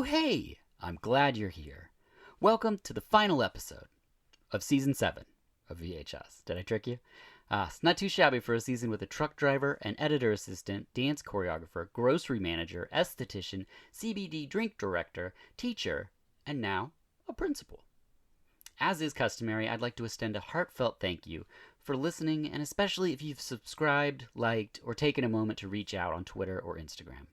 hey, I'm glad you're here. Welcome to the final episode of Season 7 of VHS. Did I trick you? It's not too shabby for a season with a truck driver, an editor assistant, dance choreographer, grocery manager, esthetician, CBD drink director, teacher, and now a principal. As is customary, I'd like to extend a heartfelt thank you for listening, and especially if you've subscribed, liked, or taken a moment to reach out on Twitter or Instagram.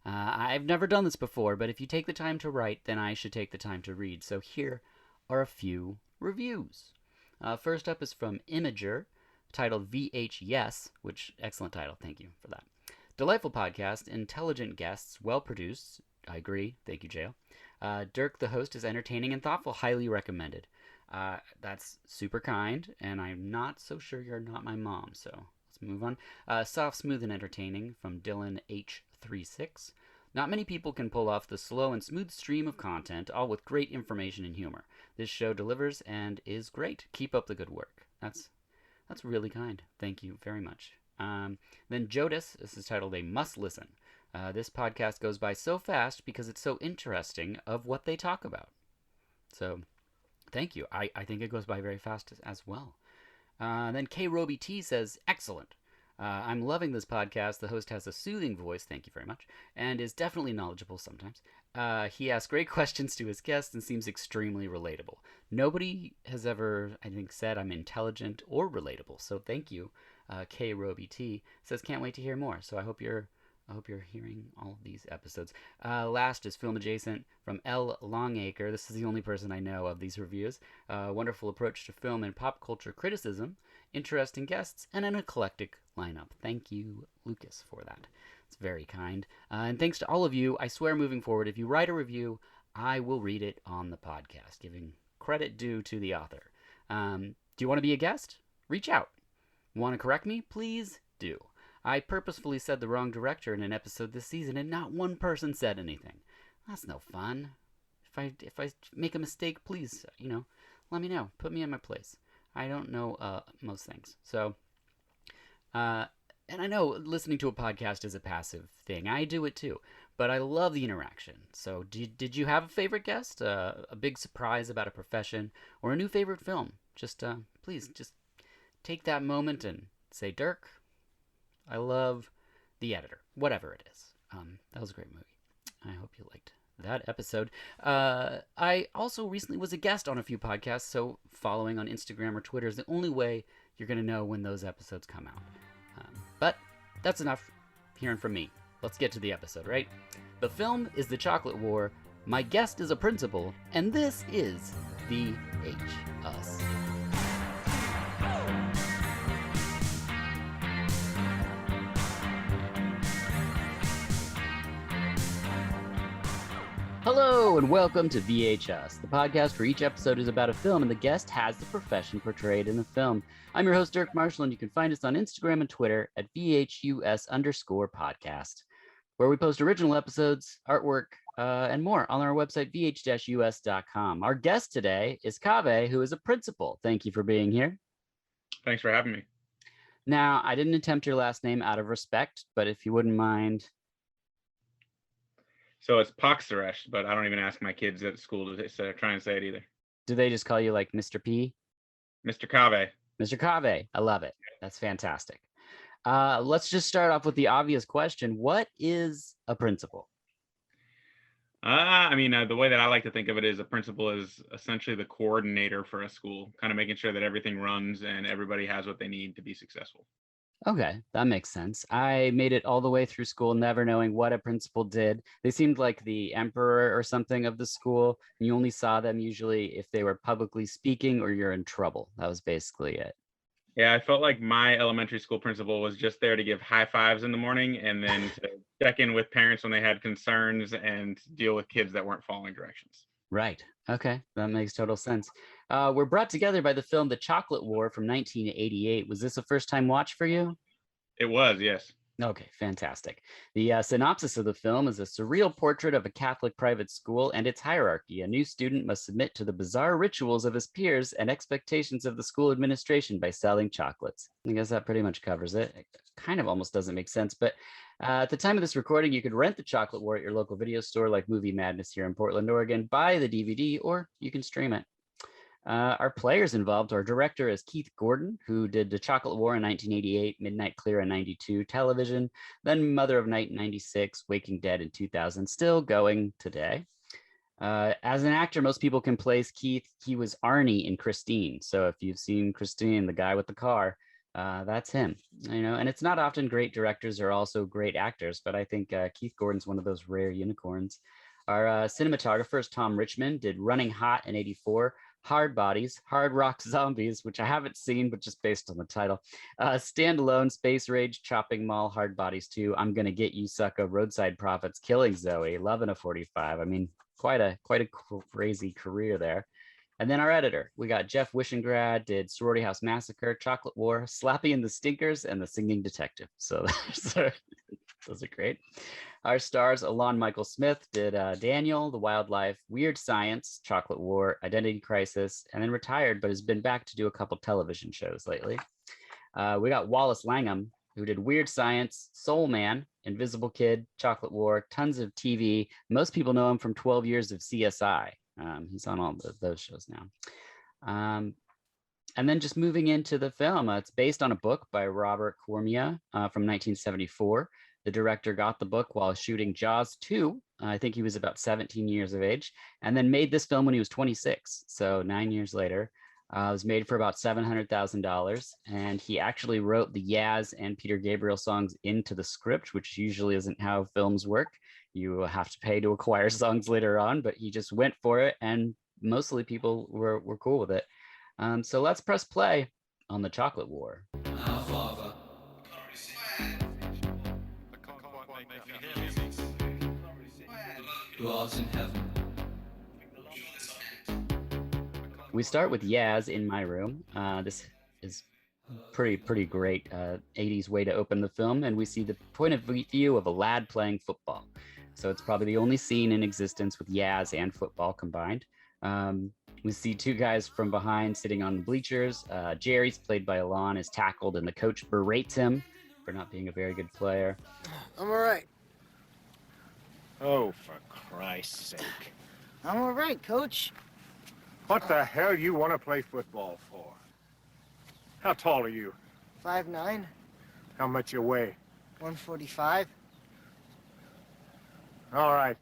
I've never done this before, but if you take the time to write, then I should take the time to read. So here are a few reviews. First up is from Imager, titled VH which, excellent title, thank you for that. Delightful podcast, intelligent guests, well produced. I agree, thank you, Jail. Dirk, the host, is entertaining and thoughtful, highly recommended. That's super kind, and I'm not so sure you're not my mom, so let's move on. Soft, smooth, and entertaining, from Dylan H36. Not many people can pull off the slow and smooth stream of content, all with great information and humor. This show delivers and is great. Keep up the good work. That's really kind. Thank you very much. Then Jodis, this is titled A Must Listen. This podcast goes by so fast because it's so interesting of what they talk about. So, thank you. I think it goes by very fast as well. Then K. Roby T says, excellent. I'm loving this podcast. The host has a soothing voice, thank you very much, and is definitely knowledgeable sometimes. He asks great questions to his guests and seems extremely relatable. Nobody has ever, I think, said I'm intelligent or relatable, so thank you. K. Roby T says, can't wait to hear more, so I hope you're hearing all of these episodes. Last is Film Adjacent from L. Longacre. This is the only person I know of these reviews. Wonderful approach to film and pop culture criticism, interesting guests, and an eclectic lineup. Thank you, Lucas, for that. It's very kind. And thanks to all of you. I swear moving forward, if you write a review, I will read it on the podcast, giving credit due to the author. Do you want to be a guest? Reach out. Want to correct me? Please do. I purposefully said the wrong director in an episode this season, and not one person said anything. That's no fun. If I make a mistake, please, let me know. Put me in my place. I don't know most things. So, and I know listening to a podcast is a passive thing. I do it too. But I love the interaction. So did you have a favorite guest? A big surprise about a profession? Or a new favorite film? Please, just take that moment and say, Dirk, I love The Editor. Whatever it is. That was a great movie. I hope you liked that episode. I also recently was a guest on a few podcasts, so following on Instagram or Twitter is the only way you're going to know when those episodes come out. But that's enough hearing from me. Let's get to the episode, right? The film is The Chocolate War, my guest is a principal, and this is VHS. Hello and welcome to VHS, the podcast where each episode is about a film and the guest has the profession portrayed in the film. I'm your host, Dirk Marshall, and you can find us on Instagram and Twitter at VHUS_podcast, where we post original episodes, artwork, and more on our website, vh-us.com. Our guest today is Kaveh, who is a principal. Thank you for being here. Thanks for having me. Now, I didn't attempt your last name out of respect, but if you wouldn't mind... So it's Pakseresht, but I don't even ask my kids at school to try and say it either. Do they just call you like Mr. P? Mr. Kaveh. Mr. Kaveh. I love it. That's fantastic. Let's just start off with the obvious question. What is a principal? The way that I like to think of it is a principal is essentially the coordinator for a school, kind of making sure that everything runs and everybody has what they need to be successful. Okay, that makes sense. I made it all the way through school never knowing what a principal did. They seemed like the emperor or something of the school. And you only saw them usually if they were publicly speaking or you're in trouble. That was basically it. Yeah, I felt like my elementary school principal was just there to give high fives in the morning and then to check in with parents when they had concerns and deal with kids that weren't following directions. Right. Okay, that makes total sense. We're brought together by the film The Chocolate War from 1988. Was this a first-time watch for you? It was, yes. Okay, fantastic. The synopsis of the film is a surreal portrait of a Catholic private school and its hierarchy. A new student must submit to the bizarre rituals of his peers and expectations of the school administration by selling chocolates. I guess that pretty much covers it. It kind of almost doesn't make sense, but At the time of this recording, you could rent The Chocolate War at your local video store like Movie Madness here in Portland, Oregon, buy the DVD, or you can stream it. Our players involved, our director is Keith Gordon, who did The Chocolate War in 1988, Midnight Clear in 92, television, then Mother of Night in 96, Waking Dead in 2000, still going today. As an actor, most people can place Keith. He was Arnie in Christine. So if you've seen Christine, the guy with the car, that's him. And it's not often great directors are also great actors, but I think Keith Gordon's one of those rare unicorns. Our cinematographer is Tom Richmond, did Running Hot in 84, Hard Bodies, Hard Rock Zombies, which I haven't seen, but just based on the title. Standalone, Space Rage, Chopping Mall, Hard Bodies 2, I'm Gonna Get You, Sucka, Roadside Prophets, Killing Zoe, Love in a 45. I mean, quite a crazy career there. And then our editor, we got Jeff Wishengrad, did Sorority House Massacre, Chocolate War, Slappy and the Stinkers, and The Singing Detective. So those are great. Our stars, Alon Michael Smith, did Daniel, The Wildlife, Weird Science, Chocolate War, Identity Crisis, and then retired, but has been back to do a couple television shows lately. We got Wallace Langham, who did Weird Science, Soul Man, Invisible Kid, Chocolate War, tons of TV. Most people know him from 12 years of CSI. He's on all those shows now. And then just moving into the film, it's based on a book by Robert Cormier from 1974. The director got the book while shooting Jaws 2. I think he was about 17 years of age, and then made this film when he was 26. So 9 years later. It was made for about $700,000, and he actually wrote the Yaz and Peter Gabriel songs into the script, which usually isn't how films work. You have to pay to acquire songs later on, but he just went for it, and mostly people were cool with it. So let's press play on The Chocolate War. Our Father, who art in heaven. We start with Yaz in my room. This is pretty great 80s way to open the film, and we see the point of view of a lad playing football. So it's probably the only scene in existence with Yaz and football combined. We see two guys from behind sitting on the bleachers. Jerry's, played by Alon, is tackled, and the coach berates him for not being a very good player. I'm all right. Oh, for Christ's sake. I'm all right, Coach. What the hell you want to play football for? How tall are you? 5'9", How much you weigh? 145. All right.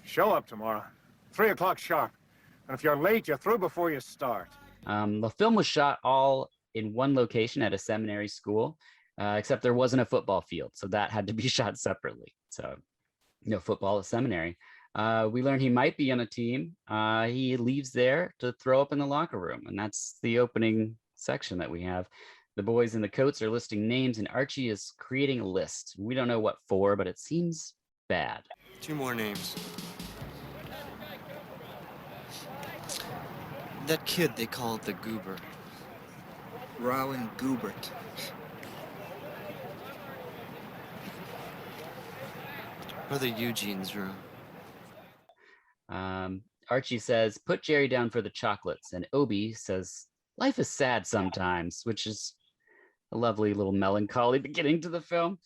Show up tomorrow. 3 o'clock sharp. And if you're late, you're through before you start. The film was shot all in one location at a seminary school, except there wasn't a football field, so that had to be shot separately. So no football at seminary. We learn he might be on a team. He leaves there to throw up in the locker room, and that's the opening section that we have. The boys in the coats are listing names, and Archie is creating a list. We don't know what for, but it seems bad. 2 more names. That kid they call the Goober. Rowan Goobert. Brother Eugene's room. Archie says, put Jerry down for the chocolates. And Obi says, life is sad sometimes, which is a lovely little melancholy beginning to the film.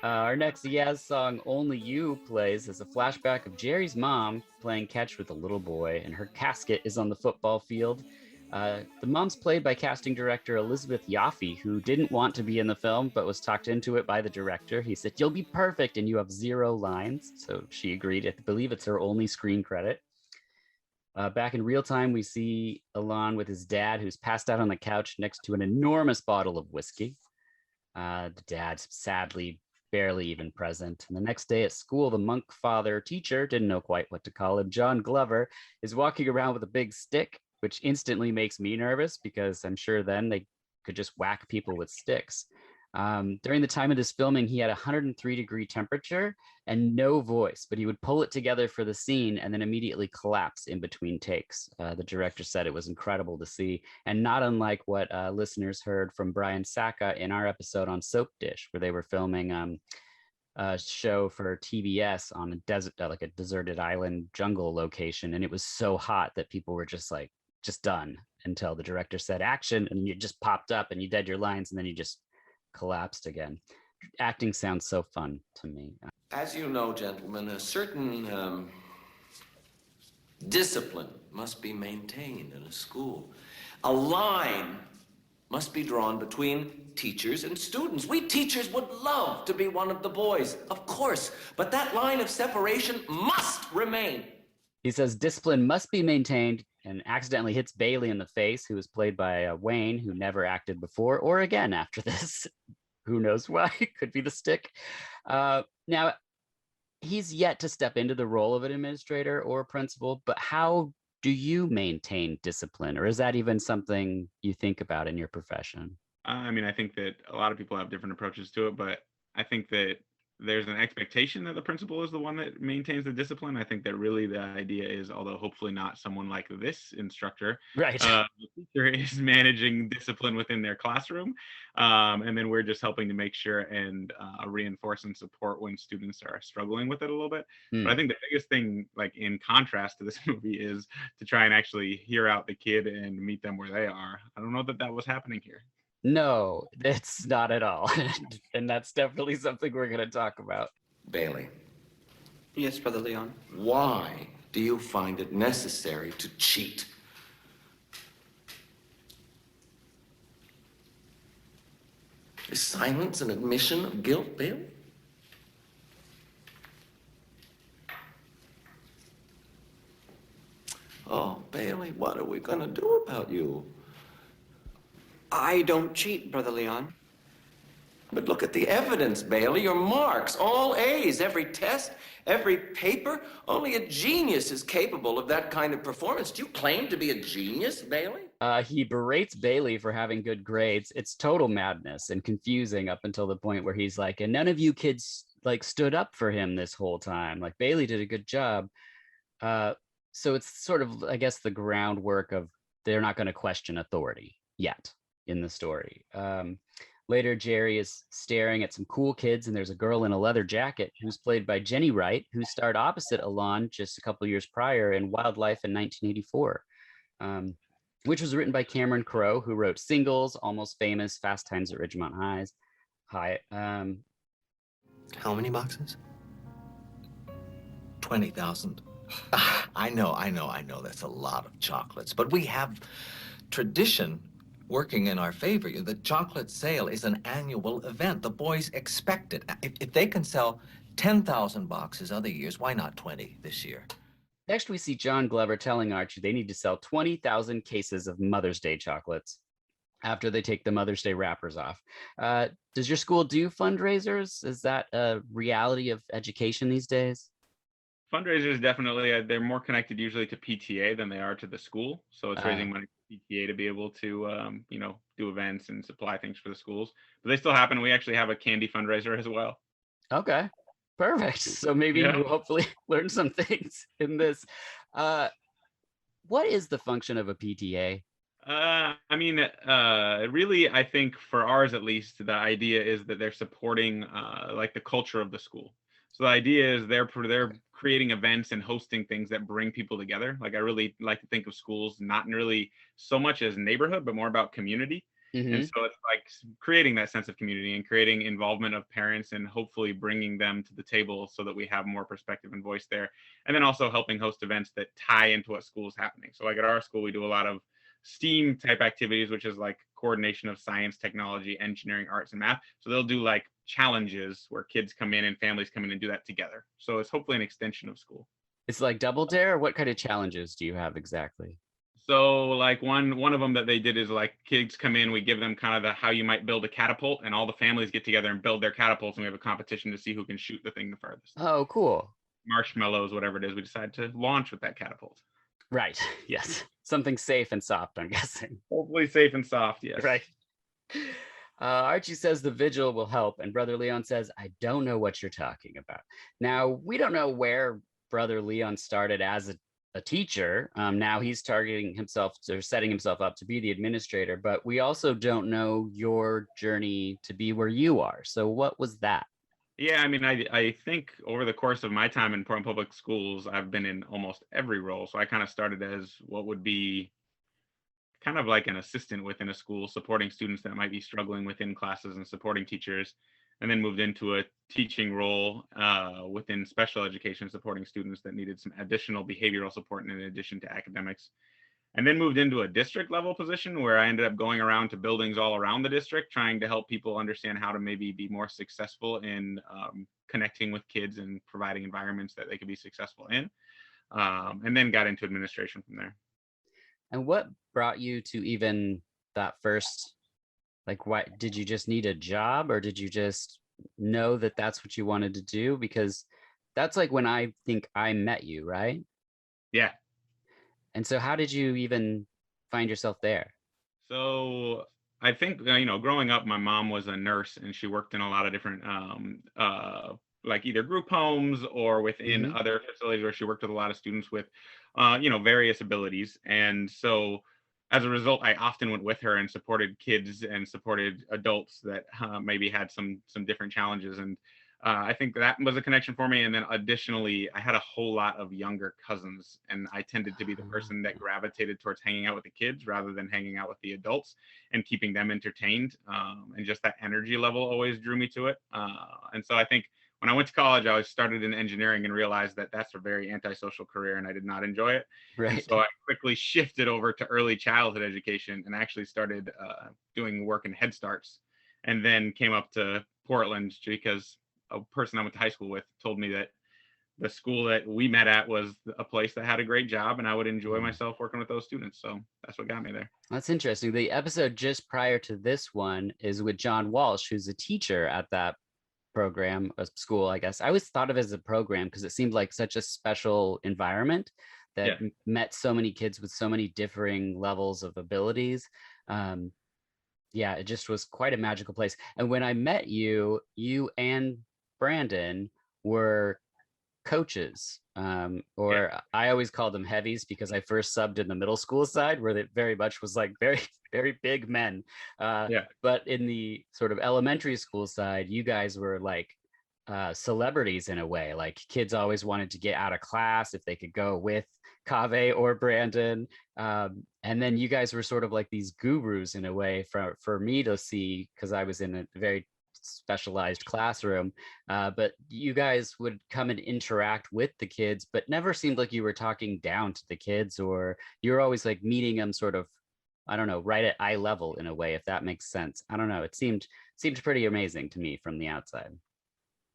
Our next Yaz song, Only You, plays as a flashback of Jerry's mom playing catch with a little boy, and her casket is on the football field. The mom's played by casting director Elizabeth Yaffe, who didn't want to be in the film, but was talked into it by the director. He said, you'll be perfect, and you have 0 lines. So she agreed. I believe it's her only screen credit. Back in real time, we see Alon with his dad, who's passed out on the couch next to an enormous bottle of whiskey. The dad's sadly barely even present. And the next day at school, the monk father teacher, didn't know quite what to call him, John Glover, is walking around with a big stick, which instantly makes me nervous because I'm sure then they could just whack people with sticks. During the time of this filming, he had 103-degree temperature and no voice, but he would pull it together for the scene and then immediately collapse in between takes. The director said it was incredible to see, and not unlike what listeners heard from Brian Sacca in our episode on Soap Dish, where they were filming a show for TBS on a desert, like a deserted island jungle location, and it was so hot that people were just done. until the director said action, and you just popped up and you did your lines, and then you just collapsed again. Acting sounds so fun to me. As you know, gentlemen, a certain discipline must be maintained in a school. A line must be drawn between teachers and students. We teachers would love to be one of the boys, of course, but that line of separation must remain. He says discipline must be maintained and accidentally hits Bailey in the face, who was played by Wayne, who never acted before or again after this. Who knows why? Could be the stick. Now, he's yet to step into the role of an administrator or a principal, but how do you maintain discipline? Or is that even something you think about in your profession? I mean, I think that a lot of people have different approaches to it, but I think that there's an expectation that the principal is the one that maintains the discipline. I think that really the idea is, although hopefully not someone like this instructor, Right. The teacher is managing discipline within their classroom. And then we're just helping to make sure and reinforce and support when students are struggling with it a little bit. But I think the biggest thing, like in contrast to this movie, is to try and actually hear out the kid and meet them where they are. I don't know that that was happening here. No, it's not at all. And that's definitely something we're going to talk about. Bailey, Yes, Brother Leon. why do you find it necessary to cheat? Is silence an admission of guilt, Bailey? Oh, Bailey, what are we gonna do about you? I don't cheat, Brother Leon. But look at the evidence, Bailey. Your marks, all A's, every test, every paper. Only a genius is capable of that kind of performance. Do you claim to be a genius, Bailey? He berates Bailey for having good grades. It's total madness and confusing up until the point where he's like, and none of you kids like stood up for him this whole time. Like Bailey did a good job. So it's sort of, I guess, the groundwork of they're not going to question authority yet in the story. Later, Jerry is staring at some cool kids, and there's a girl in a leather jacket who's played by Jenny Wright, who starred opposite Alon just a couple years prior in Wildlife in 1984, which was written by Cameron Crowe, who wrote Singles, Almost Famous, Fast Times at Ridgemont High. How many boxes? 20,000. I know. That's a lot of chocolates. But we have tradition working in our favor. The chocolate sale is an annual event. The boys expect it. If they can sell 10,000 boxes other years, why not 20 this year? Next, we see John Glover telling Archie they need to sell 20,000 cases of Mother's Day chocolates after they take the Mother's Day wrappers off. Does your school do fundraisers? Is that a reality of education these days? Fundraisers definitely, they're more connected usually to PTA than they are to the school. So it's raising money for PTA to be able to, do events and supply things for the schools. But they still happen. We actually have a candy fundraiser as well. Okay, perfect. So maybe Yeah. we'll hopefully learn some things in this. What is the function of a PTA? Really, I think for ours at least, the idea is that they're supporting like the culture of the school. So the idea is they're creating events and hosting things that bring people together. Like I really like to think of schools not really so much as neighborhood, but more about community. And so it's like creating that sense of community and creating involvement of parents and hopefully bringing them to the table so that we have more perspective and voice there. And then also helping host events that tie into what school is happening. So like at our school, we do a lot of STEAM type activities, which is like coordination of science, technology, engineering, arts, and math. So they'll do like challenges where kids come in and families come in and do that together. So it's hopefully an extension of school. It's like Double Dare. What kind of challenges do you have exactly? So like one of them that they did is like kids come in, we give them kind of the how you might build a catapult, and all the families get together and build their catapults, and we have a competition to see who can shoot the thing the furthest. Oh, cool. Marshmallows, whatever it is, we decide to launch with that catapult. Right. Yes. Something safe and soft, I'm guessing. Hopefully safe and soft, yes. Right. Archie says the vigil will help, and Brother Leon says, I don't know what you're talking about. Now, we don't know where Brother Leon started as a teacher. Now he's targeting himself or setting himself up to be the administrator, but we also don't know your journey to be where you are. So what was that? Yeah, I mean, I think over the course of my time in Portland Public Schools, I've been in almost every role. So I kind of started as what would be kind of like an assistant within a school, supporting students that might be struggling within classes and supporting teachers, and then moved into a teaching role within special education, supporting students that needed some additional behavioral support in addition to academics. And then moved into a district level position where I ended up going around to buildings all around the district, trying to help people understand how to maybe be more successful in connecting with kids and providing environments that they could be successful in. And then got into administration from there. And what brought you to even that first, like, why did you just need a job, or did you just know that that's what you wanted to do? Because that's like when I think I met you, right? Yeah. And so how did you even find yourself there? So I think, growing up, my mom was a nurse and she worked in a lot of different, like either group homes or within Mm-hmm. other facilities where she worked with a lot of students with, various abilities. And so as a result, I often went with her and supported kids and supported adults that maybe had some different challenges. And I think that was a connection for me. And then additionally, I had a whole lot of younger cousins, and I tended to be the person that gravitated towards hanging out with the kids rather than hanging out with the adults and keeping them entertained. And just that energy level always drew me to it. And so I think when I went to college, I started in engineering and realized that that's a very antisocial career and I did not enjoy it. And Right. so I quickly shifted over to early childhood education and actually started doing work in Head Starts, and then came up to Portland because a person I went to high school with told me that the school that we met at was a place that had a great job and I would enjoy Mm. myself working with those students. So that's what got me there. That's interesting. The episode just prior to this one is with John Walsh, who's a teacher at that program, a school, I guess. I always thought of it as a program because it seemed like such a special environment that Yeah. met so many kids with so many differing levels of abilities. Yeah, it just was quite a magical place. And when I met you, you and Brandon were coaches, Yeah. or I always called them heavies because I first subbed in the middle school side where it very much was like very, very big men. Yeah. But in the sort of elementary school side, you guys were like celebrities in a way. Like kids always wanted to get out of class if they could go with Kaveh or Brandon. And then you guys were sort of like these gurus in a way for me to see because I was in a very specialized classroom. But you guys would come and interact with the kids, but never seemed like you were talking down to the kids, or you're always like meeting them sort of, I don't know, right at eye level in a way, if that makes sense. I don't know. It seemed pretty amazing to me from the outside.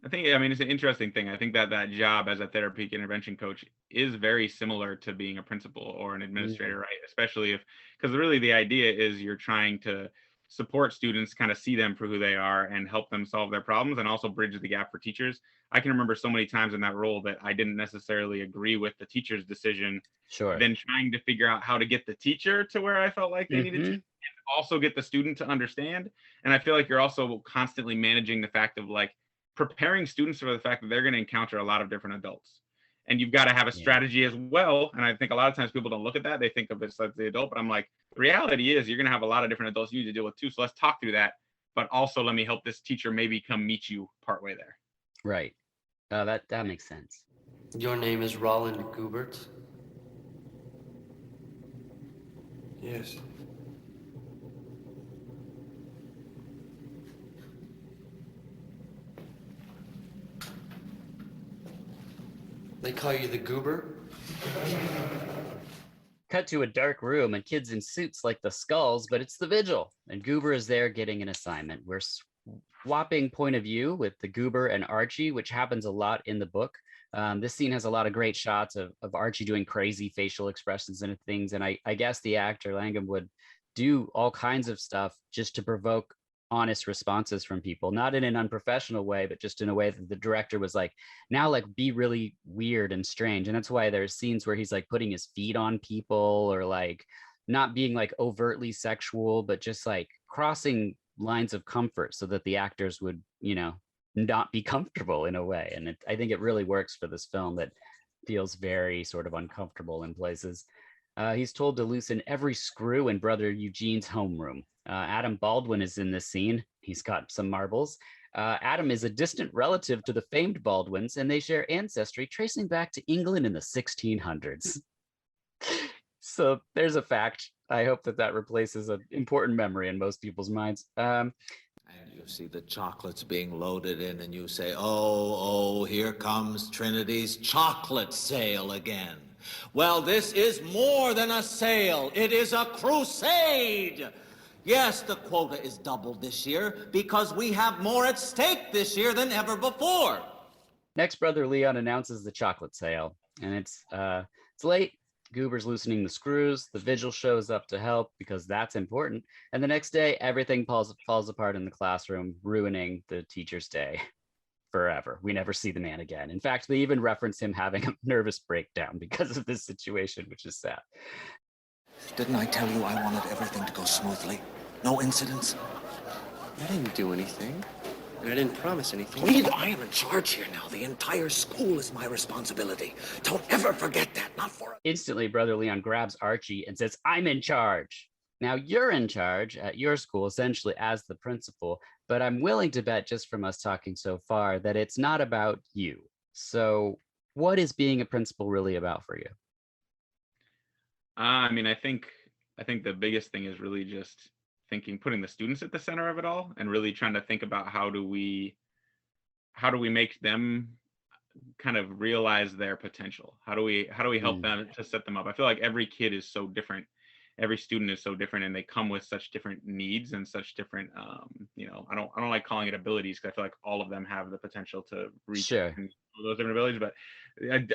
I mean, it's an interesting thing. I think that job as a therapeutic intervention coach is very similar to being a principal or an administrator, Mm, right? Especially because really the idea is you're trying to support students, kind of see them for who they are and help them solve their problems and also bridge the gap for teachers. I can remember so many times in that role that I didn't necessarily agree with the teacher's decision, sure. then trying to figure out how to get the teacher to where I felt like they needed to, Hmm. and also get the student to understand. And I feel like you're also constantly managing the fact of like, preparing students for the fact that they're going to encounter a lot of different adults. And you've got to have a Yeah. strategy as well. And I think a lot of times people don't look at that. They think of it as the adult, but I'm like, the reality is you're going to have a lot of different adults you need to deal with too. So let's talk through that. But also let me help this teacher maybe come meet you partway there. Right. That makes sense. Your name is Roland Gubert? Yes. They call you the Goober? Cut to a dark room and kids in suits like the Skulls, but it's the Vigil, and Goober is there getting an assignment. We're swapping point of view with the Goober and Archie, which happens a lot in the book. This scene has a lot of great shots of Archie doing crazy facial expressions and things, and I guess the actor Langham would do all kinds of stuff just to provoke honest responses from people, not in an unprofessional way, but just in a way that the director was like, now like be really weird and strange. And that's why there's scenes where he's like putting his feet on people, or like not being like overtly sexual, but just like crossing lines of comfort so that the actors would, not be comfortable in a way. And I think it really works for this film that feels very sort of uncomfortable in places. He's told to loosen every screw in Brother Eugene's homeroom. Adam Baldwin is in this scene. He's got some marbles. Adam is a distant relative to the famed Baldwins, and they share ancestry tracing back to England in the 1600s. So there's a fact. I hope that replaces an important memory in most people's minds. And you see the chocolates being loaded in, and you say, oh, here comes Trinity's chocolate sale again. Well, this is more than a sale. It is a crusade. Yes, the quota is doubled this year because we have more at stake this year than ever before. Next, Brother Leon announces the chocolate sale, and it's late. Goober's loosening the screws. The vigil shows up to help because that's important. And the next day, everything falls apart in the classroom, ruining the teacher's day forever. We never see the man again. In fact, they even reference him having a nervous breakdown because of this situation, which is sad. Didn't I tell you I wanted everything to go smoothly? No incidents? I didn't do anything. And I didn't promise anything. Reed, I am in charge here now. The entire school is my responsibility. Don't ever forget that, not for a... Instantly, Brother Leon grabs Archie and says, I'm in charge. Now, you're in charge at your school, essentially as the principal, but I'm willing to bet, just from us talking so far, that it's not about you. So what is being a principal really about for you? I mean, I think the biggest thing is really just putting the students at the center of it all, and really trying to think about how do we make them kind of realize their potential? How do we help them to set them up? I feel like every kid is so different. Every student is so different, and they come with such different needs and such different, I don't like calling it abilities, because I feel like all of them have the potential to reach those different abilities, but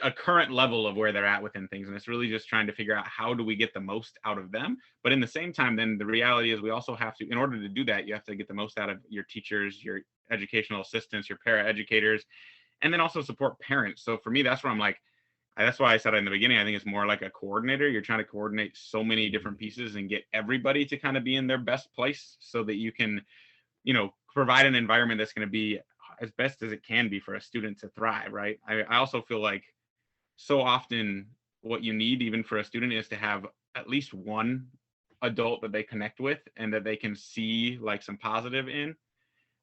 a current level of where they're at within things. And it's really just trying to figure out how do we get the most out of them. But in the same time, then the reality is we also have to, in order to do that, you have to get the most out of your teachers, your educational assistants, your para-educators, and then also support parents. So for me, that's where I'm like, that's why I said in the beginning, I think it's more like a coordinator. You're trying to coordinate so many different pieces and get everybody to kind of be in their best place so that you can, provide an environment that's going to be as best as it can be for a student to thrive, right? I also feel like so often what you need, even for a student, is to have at least one adult that they connect with and that they can see like some positive in.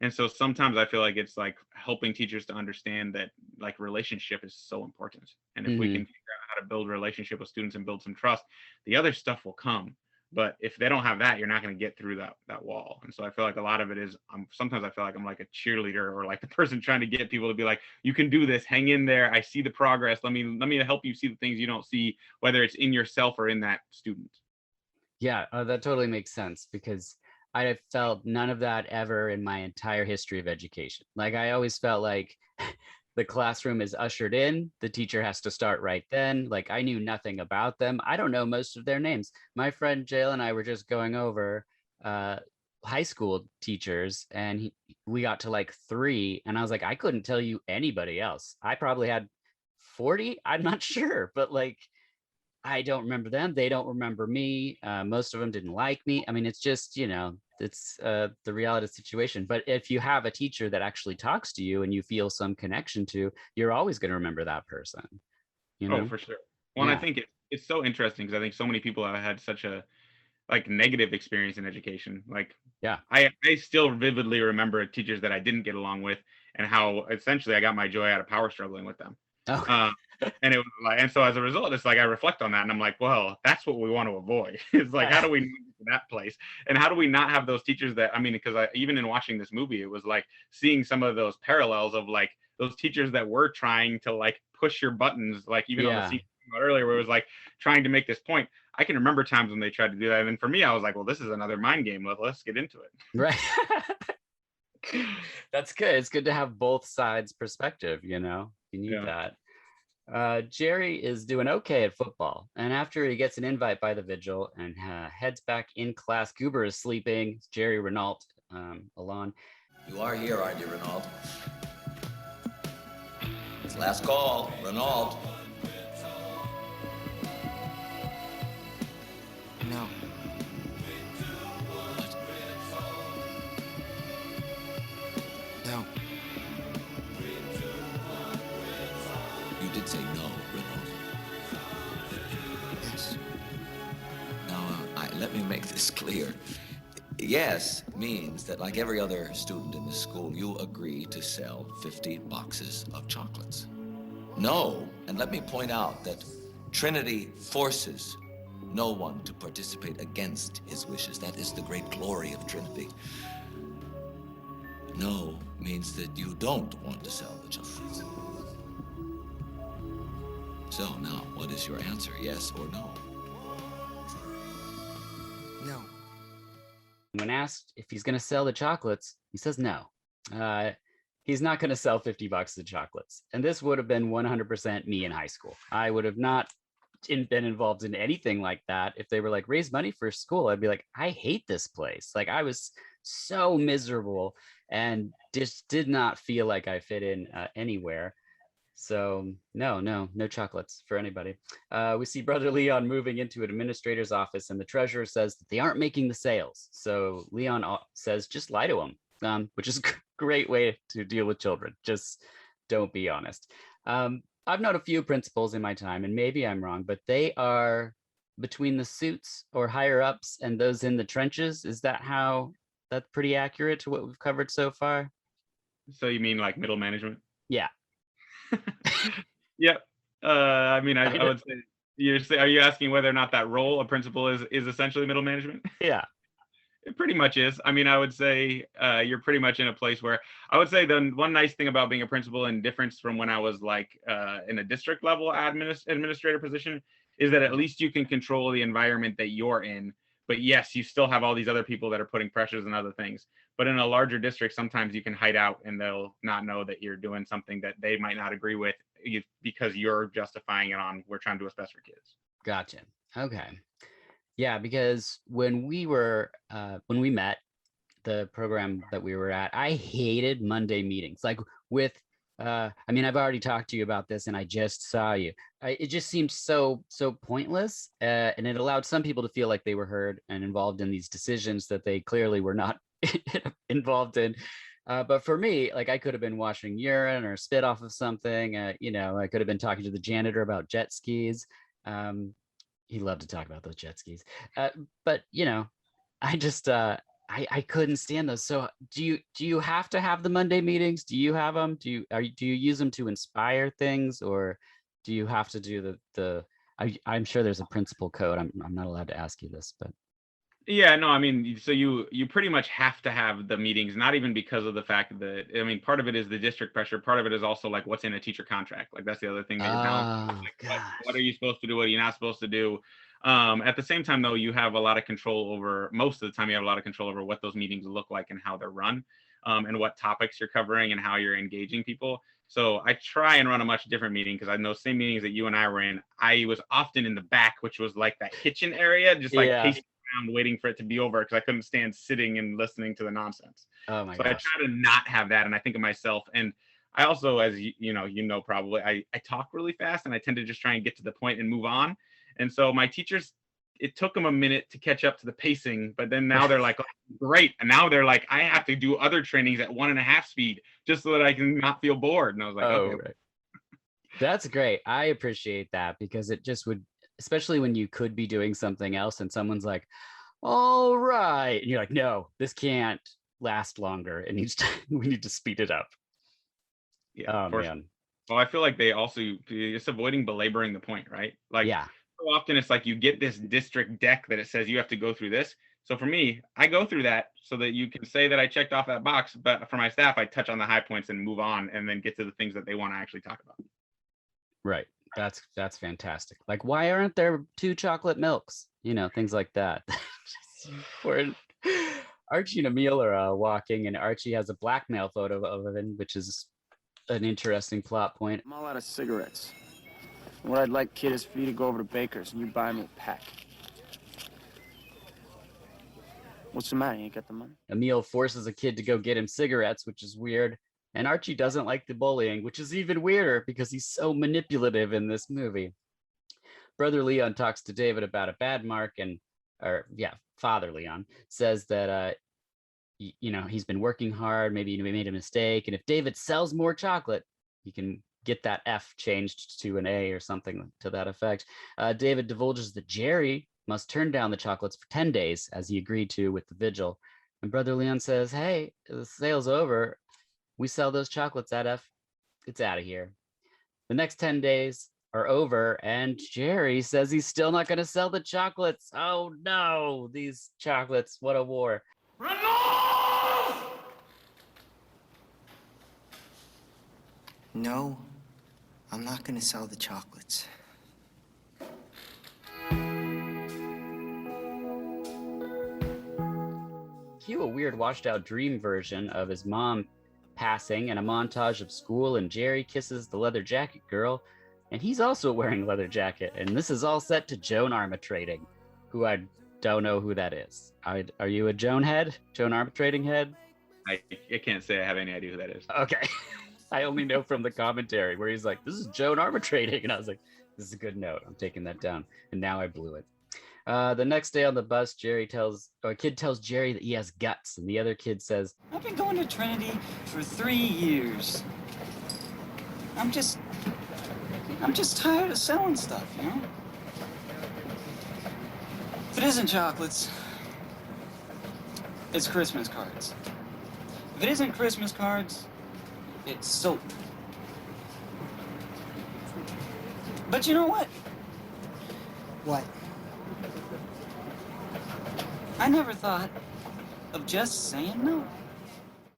And so sometimes I feel like it's like helping teachers to understand that like relationship is so important. And if we can figure out how to build a relationship with students and build some trust, the other stuff will come. But if they don't have that, you're not going to get through that wall. And so I feel like a lot of it is, sometimes I feel like I'm like a cheerleader, or like the person trying to get people to be like, you can do this, hang in there. I see the progress. Let me help you see the things you don't see, whether it's in yourself or in that student. Yeah, that totally makes sense, because I have felt none of that ever in my entire history of education. Like, I always felt like the classroom is ushered in, the teacher has to start right then. Like, I knew nothing about them. I don't know most of their names. My friend Jail and I were just going over high school teachers, and we got to like 3, and I was like, I couldn't tell you anybody else. I probably had 40, I'm not sure, but like, I don't remember them. They don't remember me. Most of them didn't like me. I mean, it's just, it's the reality of the situation. But if you have a teacher that actually talks to you and you feel some connection to, you're always going to remember that person. Oh, for sure. Well, and I think it's so interesting, because I think so many people have had such a like negative experience in education. Like, I still vividly remember teachers that I didn't get along with, and how essentially I got my joy out of power struggling with them. And it was like, and so as a result, it's like I reflect on that, and I'm like, well, that's what we want to avoid. It's like, how do we get to that place, and how do we not have those teachers that, I mean, because even in watching this movie, it was like seeing some of those parallels of like those teachers that were trying to like push your buttons, like even on the scene earlier where it was like trying to make this point. I can remember times when they tried to do that, and for me, I was like, well, this is another mind game. Let's get into it. Right. That's good. It's good to have both sides perspective, you need that. Jerry is doing okay at football, and after he gets an invite by the vigil and heads back in class, Goober is sleeping. Jerry, Renault, Alon. You are here, aren't you, Renault? It's last call, Renault. No. No. You did say no, Renault. Yes. Now, let me make this clear. Yes means that, like every other student in the school, you agree to sell 50 boxes of chocolates. No, and let me point out that Trinity forces no one to participate against his wishes. That is the great glory of Trinity. No means that you don't want to sell the chocolates. So now, what is your answer, yes or no? No. When asked if he's going to sell the chocolates, he says no. He's not going to sell $50 of chocolates. And this would have been 100% me in high school. I would have not been involved in anything like that. If they were like, raise money for school, I'd be like, I hate this place. Like, I was so miserable and just did not feel like I fit in anywhere. So no chocolates for anybody. We see Brother Leon moving into an administrator's office, and the treasurer says that they aren't making the sales. So Leon says, just lie to him, which is a great way to deal with children. Just don't be honest. I've known a few principals in my time, and maybe I'm wrong, but they are between the suits or higher ups and those in the trenches. Is that how that's pretty accurate to what we've covered so far? So you mean like middle management? Yeah. Yep. I mean, I would say, are you asking whether or not that role, a principal, is essentially middle management? Yeah. It pretty much is. I mean, I would say you're pretty much in a place where I would say the one nice thing about being a principal and difference from when I was like in a district level administrator position is that at least you can control the environment that you're in. But yes, you still have all these other people that are putting pressures and other things. But in a larger district, sometimes you can hide out and they'll not know that you're doing something that they might not agree with because you're justifying it on, we're trying to do what's best for kids. Gotcha. Okay. Yeah, because when we met, the program that we were at, I hated Monday meetings. Like with, I mean, I've already talked to you about this, and I just saw you. It just seemed so pointless, and it allowed some people to feel like they were heard and involved in these decisions that they clearly were not involved in. But for me, like I could have been washing urine or spit off of something. I could have been talking to the janitor about jet skis. He loved to talk about those jet skis. But I just I couldn't stand those. So do you have to have the Monday meetings? Do you have them? Do you use them to inspire things, or do you have to do I'm sure there's a principal code. I'm not allowed to ask you this, but Yeah, no, I mean, so you pretty much have to have the meetings, not even because of the fact that, I mean, part of it is the district pressure. Part of it is also like what's in a teacher contract. Like that's the other thing that you're balancing. Like, what are you supposed to do? What are you not supposed to do? At the same time, though, you have a lot of control over, most of the time, you have a lot of control over what those meetings look like and how they're run, and what topics you're covering and how you're engaging people. So I try and run a much different meeting because I know same meetings that you and I were in, I was often in the back, which was like that kitchen area, just like pacing around waiting for it to be over because I couldn't stand sitting and listening to the nonsense. Oh my gosh. I try to not have that, and I think of myself. And I also, as you know probably, I talk really fast, and I tend to just try and get to the point and move on. And so my teachers, it took them a minute to catch up to the pacing, but then now they're like, oh, great. And now they're like, I have to do other trainings at 1.5 speed just so that I can not feel bored. And I was like, okay. Right. That's great. I appreciate that because it just would, especially when you could be doing something else and someone's like, all right. And you're like, no, this can't last longer. It needs to, we need to speed it up. Yeah. Oh, man. Well, I feel like they also, it's avoiding belaboring the point, right? Like, yeah. So often it's like you get this district deck that it says you have to go through this. So for me, I go through that so that you can say that I checked off that box. But for my staff, I touch on the high points and move on and then get to the things that they want to actually talk about. Right. That's fantastic. Like, why aren't there 2 chocolate milks? Things like that. Important. Archie and Emil are walking, and Archie has a blackmail photo of him, which is an interesting plot point. I'm all out of cigarettes. And what I'd like, kid, is for you to go over to Baker's and you buy me a pack. What's the matter? You ain't got the money? Emil forces a kid to go get him cigarettes, which is weird. And Archie doesn't like the bullying, which is even weirder because he's so manipulative in this movie. Brother Leon talks to David about a bad mark, Father Leon says that, he's been working hard. Maybe he made a mistake. And if David sells more chocolate, he can get that F changed to an A or something to that effect. David divulges that Jerry must turn down the chocolates for 10 days, as he agreed to with the vigil. And Brother Leon says, hey, the sale's over. We sell those chocolates at F. It's out of here. The next 10 days, are over, and Jerry says he's still not going to sell the chocolates. Oh no, these chocolates, what a war. No, I'm not gonna sell the chocolates. Cue a weird washed out dream version of his mom passing and a montage of school, and Jerry kisses the leather jacket girl, and he's also wearing a leather jacket, and this is all set to Joan Armatrading, who I don't know who that is. Are you a Joan head? Joan Armatrading head? I can't say I have any idea who that is. Okay. I only know from the commentary where he's like, this is Joan Armatrading, and I was like, this is a good note. I'm taking that down, and now I blew it. The next day on the bus, a kid tells Jerry that he has guts, and the other kid says, I've been going to Trinity for 3 years. I'm just tired of selling stuff, you know? If it isn't chocolates, it's Christmas cards. If it isn't Christmas cards, it's soap. But you know what? What? I never thought of just saying no.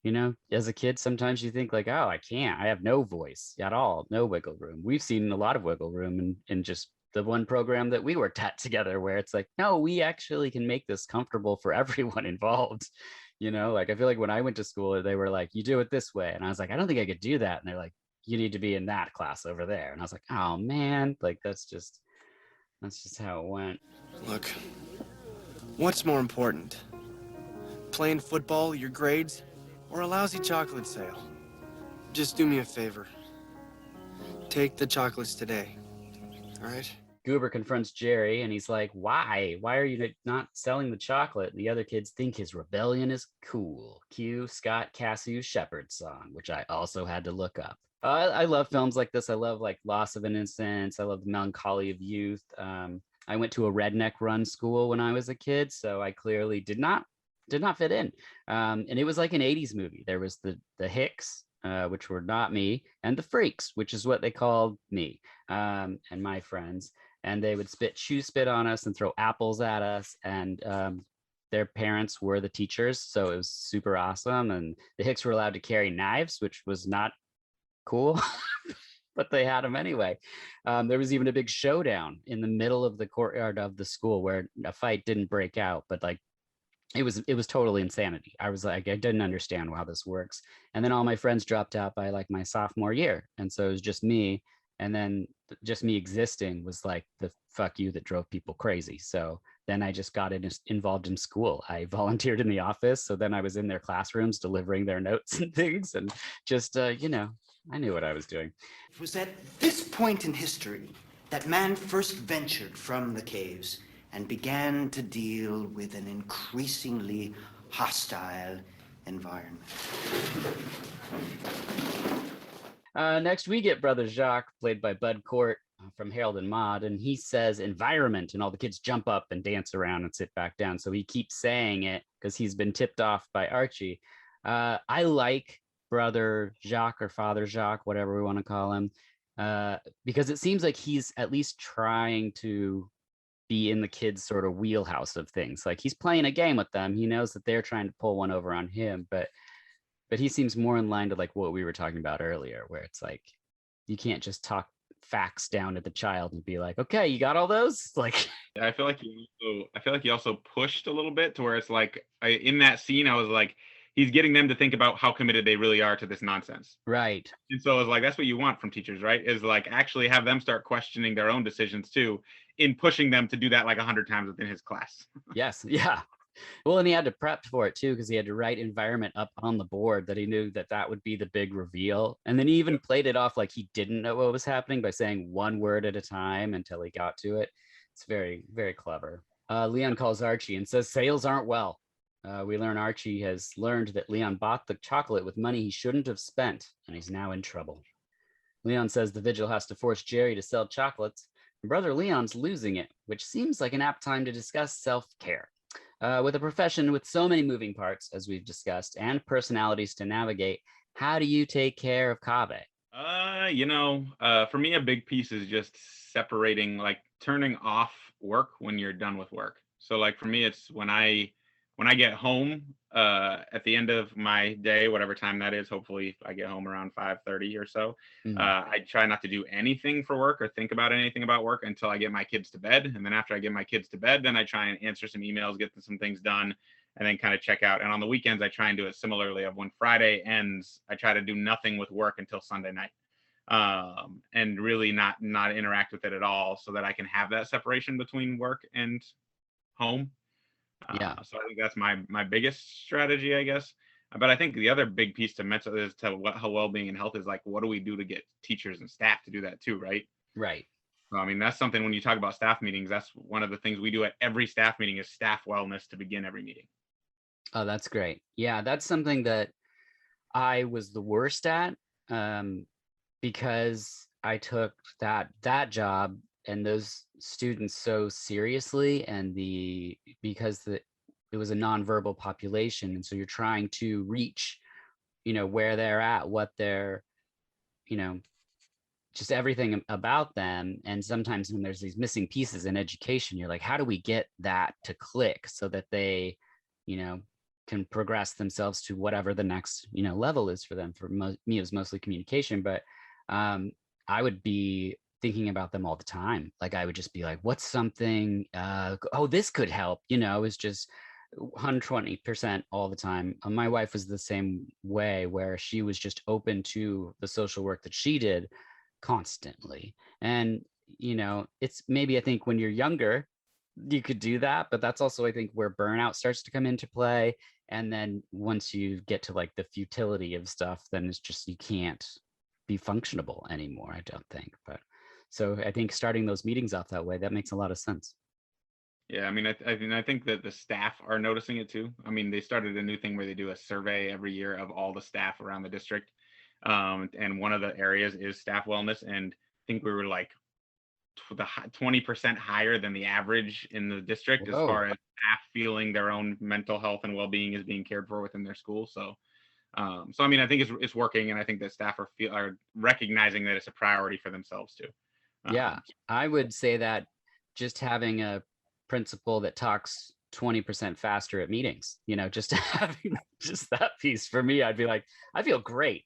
you know, as a kid, sometimes you think like, oh, I can't, I have no voice at all, no wiggle room. We've seen a lot of wiggle room in just the one program that we worked at together, where it's like, no, we actually can make this comfortable for everyone involved. You know, like I feel like when I went to school, they were like, you do it this way. And I was like, I don't think I could do that. And they're like, you need to be in that class over there. And I was like, oh man, like that's just how it went. Look, what's more important? Playing football, your grades, or a lousy chocolate sale? Just do me a favor. Take the chocolates today, all right? Goober confronts Jerry and he's like, why? Why are you not selling the chocolate? And the other kids think his rebellion is cool. Cue Scott Cassius Shepherd's song, which I also had to look up. I love films like this. I love like Loss of Innocence. I love the melancholy of youth. I went to a redneck run school when I was a kid, so I clearly did not fit in. And it was like an 80s movie. There was the Hicks, which were not me, and the Freaks, which is what they called me and my friends. And they would chew spit on us and throw apples at us. And their parents were the teachers, so it was super awesome. And the Hicks were allowed to carry knives, which was not cool, but they had them anyway. There was even a big showdown in the middle of the courtyard of the school where a fight didn't break out, but like it was totally insanity. I was like, I didn't understand how this works. And then all my friends dropped out by like my sophomore year, and so it was just me. And then just me existing was like the fuck you that drove people crazy. So then I just got involved in school. I volunteered in the office, so then I was in their classrooms delivering their notes and things, and just you know, I knew what I was doing. It was at this point in history that man first ventured from the caves and began to deal with an increasingly hostile environment. Next, we get Brother Jacques, played by Bud Cort from Harold and Maude, and he says environment, and all the kids jump up and dance around and sit back down. So he keeps saying it because he's been tipped off by Archie. I like Brother Jacques or Father Jacques, whatever we want to call him, because it seems like he's at least trying to be in the kids' sort of wheelhouse of things. Like he's playing a game with them. He knows that they're trying to pull one over on him, but he seems more in line to like what we were talking about earlier, where it's like you can't just talk facts down at the child and be like, okay, you got all those? Like I feel like he also pushed a little bit to where it's like in that scene I was like, he's getting them to think about how committed they really are to this nonsense. Right. And so it's like, that's what you want from teachers, right? Is like actually have them start questioning their own decisions too, in pushing them to do that like 100 times within his class. Yes. Yeah. Well, and he had to prep for it too, because he had to write environment up on the board that he knew that would be the big reveal. And then he even played it off like he didn't know what was happening by saying one word at a time until he got to it. It's very, very clever. Leon calls Archie and says sales aren't well. We learn Archie has learned that Leon bought the chocolate with money he shouldn't have spent, and he's now in trouble. Leon says the vigil has to force Jerry to sell chocolates, and Brother Leon's losing it, which seems like an apt time to discuss self-care. With a profession with so many moving parts, as we've discussed, and personalities to navigate, how do you take care of Kaveh? For me, a big piece is just separating, like turning off work when you're done with work. So like for me, it's when I get home at the end of my day, whatever time that is. Hopefully, I get home around 5:30 or so. I try not to do anything for work or think about anything about work until I get my kids to bed. And then after I get my kids to bed, then I try and answer some emails, get some things done, and then kind of check out. And on the weekends, I try and do it similarly. Of when Friday ends, I try to do nothing with work until Sunday night, and really not interact with it at all, so that I can have that separation between work and home. Yeah. So I think that's my biggest strategy, I guess. But I think the other big piece to mental is to how well-being and health is, like, what do we do to get teachers and staff to do that too, right? Right. So, I mean, that's something when you talk about staff meetings, that's one of the things we do at every staff meeting is staff wellness to begin every meeting. Oh, that's great. Yeah, that's something that I was the worst at, because I took that job and those students so seriously, and because it was a nonverbal population, and so you're trying to reach, where they're at, what they're, you know, just everything about them. And sometimes when there's these missing pieces in education, you're like, how do we get that to click so that they, can progress themselves to whatever the next, level is for them. For me, it was mostly communication, but I would be thinking about them all the time. Like I would just be like, what's something, oh, this could help, it was just 120% all the time. My wife was the same way, where she was just open to the social work that she did constantly. And, it's maybe, I think when you're younger, you could do that, but that's also, I think, where burnout starts to come into play. And then once you get to like the futility of stuff, then it's just, you can't be functionable anymore, I don't think. But so I think starting those meetings off that way, that makes a lot of sense. Yeah, I mean, I think that the staff are noticing it too. I mean, they started a new thing where they do a survey every year of all the staff around the district, and one of the areas is staff wellness. And I think we were like 20% higher than the average in the district as far as staff feeling their own mental health and well-being is being cared for within their school. So I mean, I think it's working, and I think that staff are recognizing that it's a priority for themselves too. Yeah, I would say that just having a principal that talks 20% faster at meetings, just having just that piece for me, I'd be like, I feel great.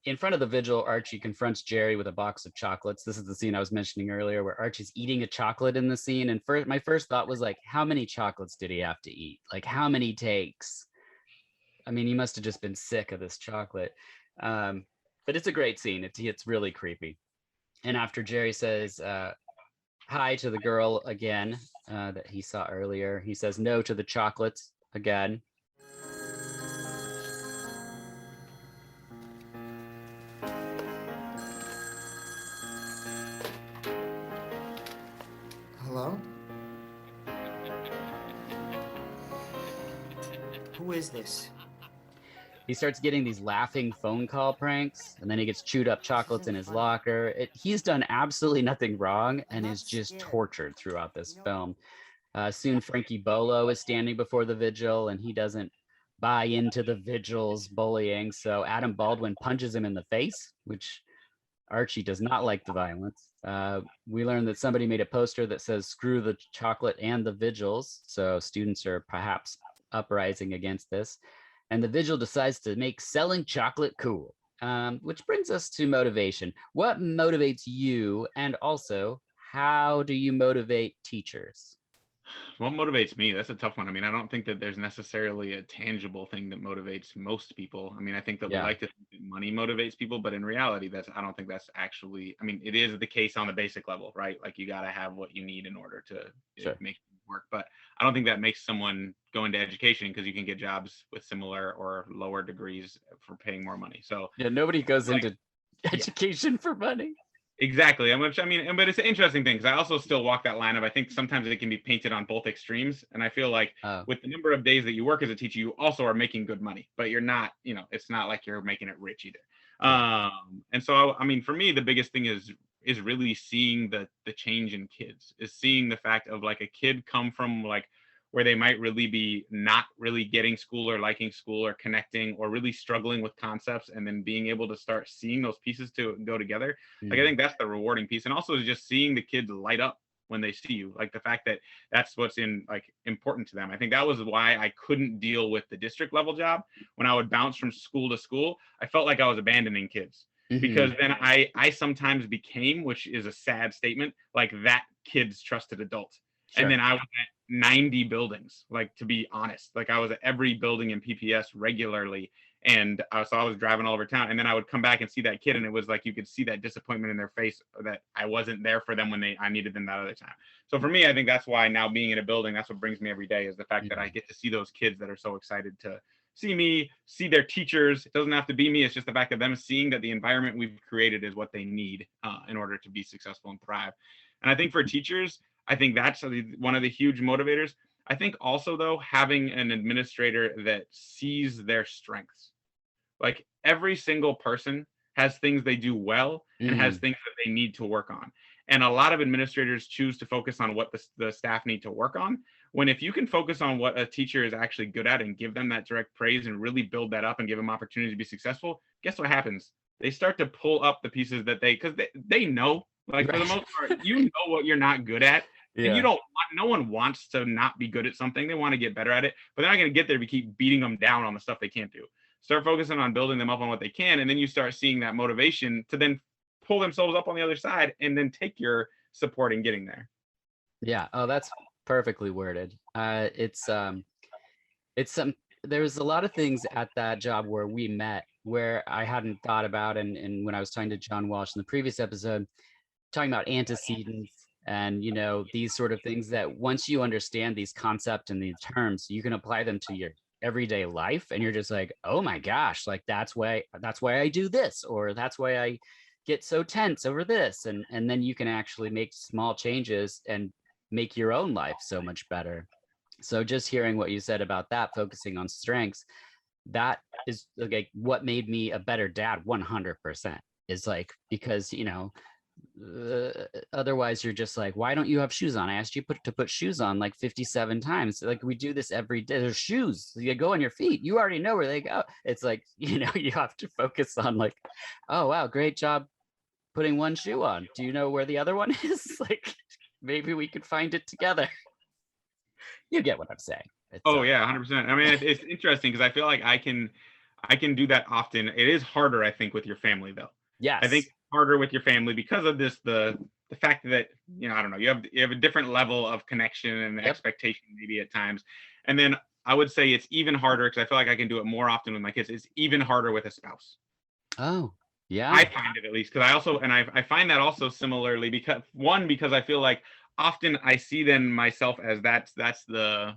In front of the vigil, Archie confronts Jerry with a box of chocolates. This is the scene I was mentioning earlier, where Archie's eating a chocolate in the scene. And my first thought was like, how many chocolates did he have to eat? Like, how many takes? I mean, he must have just been sick of this chocolate. But it's a great scene. It's really creepy. And after Jerry says hi to the girl again that he saw earlier, he says no to the chocolates again. Hello? Who is this? He starts getting these laughing phone call pranks, and then he gets chewed up chocolates in his locker. He's done absolutely nothing wrong and is just tortured throughout this film. Soon Frankie Bolo is standing before the vigil, and he doesn't buy into the vigil's bullying. So Adam Baldwin punches him in the face, which Archie does not like the violence. We learned that somebody made a poster that says "Screw the chocolate and the vigils." So students are perhaps uprising against this. And the vigil decides to make selling chocolate cool, which brings us to motivation. What motivates you? And also, how do you motivate teachers? What motivates me? That's a tough one. I mean, I don't think that there's necessarily a tangible thing that motivates most people. I mean, I think that we like to think that money motivates people, but in reality, I don't think that's actually, I mean, it is the case on the basic level, right? Like you got to have what you need in order to make it work. But I don't think that makes someone go into education, because you can get jobs with similar or lower degrees for paying more money. So yeah, nobody goes into education for money. Exactly. But it's an interesting thing, because I also still walk that line of, I think sometimes it can be painted on both extremes. And I feel like with the number of days that you work as a teacher, you also are making good money, but you're not, it's not like you're making it rich either. And so, I mean, for me, the biggest thing is really seeing the change in kids, is seeing the fact of like a kid come from like where they might really be not really getting school or liking school or connecting or really struggling with concepts, and then being able to start seeing those pieces to go together. Like I think that's the rewarding piece. And also just seeing the kids light up when they see you, like the fact that that's what's important to them. I think that was why I couldn't deal with the district level job. When I would bounce from school to school, I felt like I was abandoning kids. Because then I sometimes became, which is a sad statement, like that kid's trusted adult. Sure. And then I was at 90 buildings, like, to be honest, like I was at every building in PPS regularly. And so I was driving all over town, and then I would come back and see that kid, and it was like you could see that disappointment in their face that I wasn't there for them when I needed them that other time. So for me, I think that's why now being in a building, that's what brings me every day, is the fact that I get to see those kids that are so excited to see me, see their teachers. It doesn't have to be me. It's just the fact of them seeing that the environment we've created is what they need in order to be successful and thrive. And I think for teachers, I think that's one of the huge motivators. I think also, though, having an administrator that sees their strengths. Like every single person has things they do well and has things that they need to work on. And a lot of administrators choose to focus on what the staff need to work on. When if you can focus on what a teacher is actually good at and give them that direct praise and really build that up and give them opportunity to be successful, guess what happens? They start to pull up the pieces that because they know, like for the most part, you know what you're not good at. And you don't, no one wants to not be good at something. They want to get better at it, but they're not going to get there if you keep beating them down on the stuff they can't do. Start focusing on building them up on what they can. And then you start seeing that motivation to then pull themselves up on the other side and then take your support in getting there. Yeah. Oh, that's perfectly worded. There's a lot of things at that job where we met where I hadn't thought about. And when I was talking to John Walsh in the previous episode, talking about antecedents and, these sort of things that once you understand these concepts and these terms, you can apply them to your everyday life. And you're just like, oh my gosh, like that's why I do this, or that's why I get so tense over this. And then you can actually make small changes and make your own life so much better. So just hearing what you said about that, focusing on strengths, that is like what made me a better dad 100%. Is like, because, otherwise you're just like, why don't you have shoes on? I asked you to put shoes on like 57 times. Like we do this every day. There's shoes. You go on your feet. You already know where they go. It's like, you have to focus on like, oh, wow, great job putting one shoe on. Do you know where the other one is? Like, maybe we could find it together. You get what I'm saying. Yeah, 100%. I mean, it's interesting because I feel like I can do that often. It is harder, I think, with your family though. Yes. I think harder with your family because of this, the fact that, I don't know, you have a different level of connection and expectation maybe at times. And then I would say it's even harder because I feel like I can do it more often with my kids. It's even harder with a spouse. Oh, yeah. I find it, at least, because I find that also similarly because I feel like often I see then myself as that's the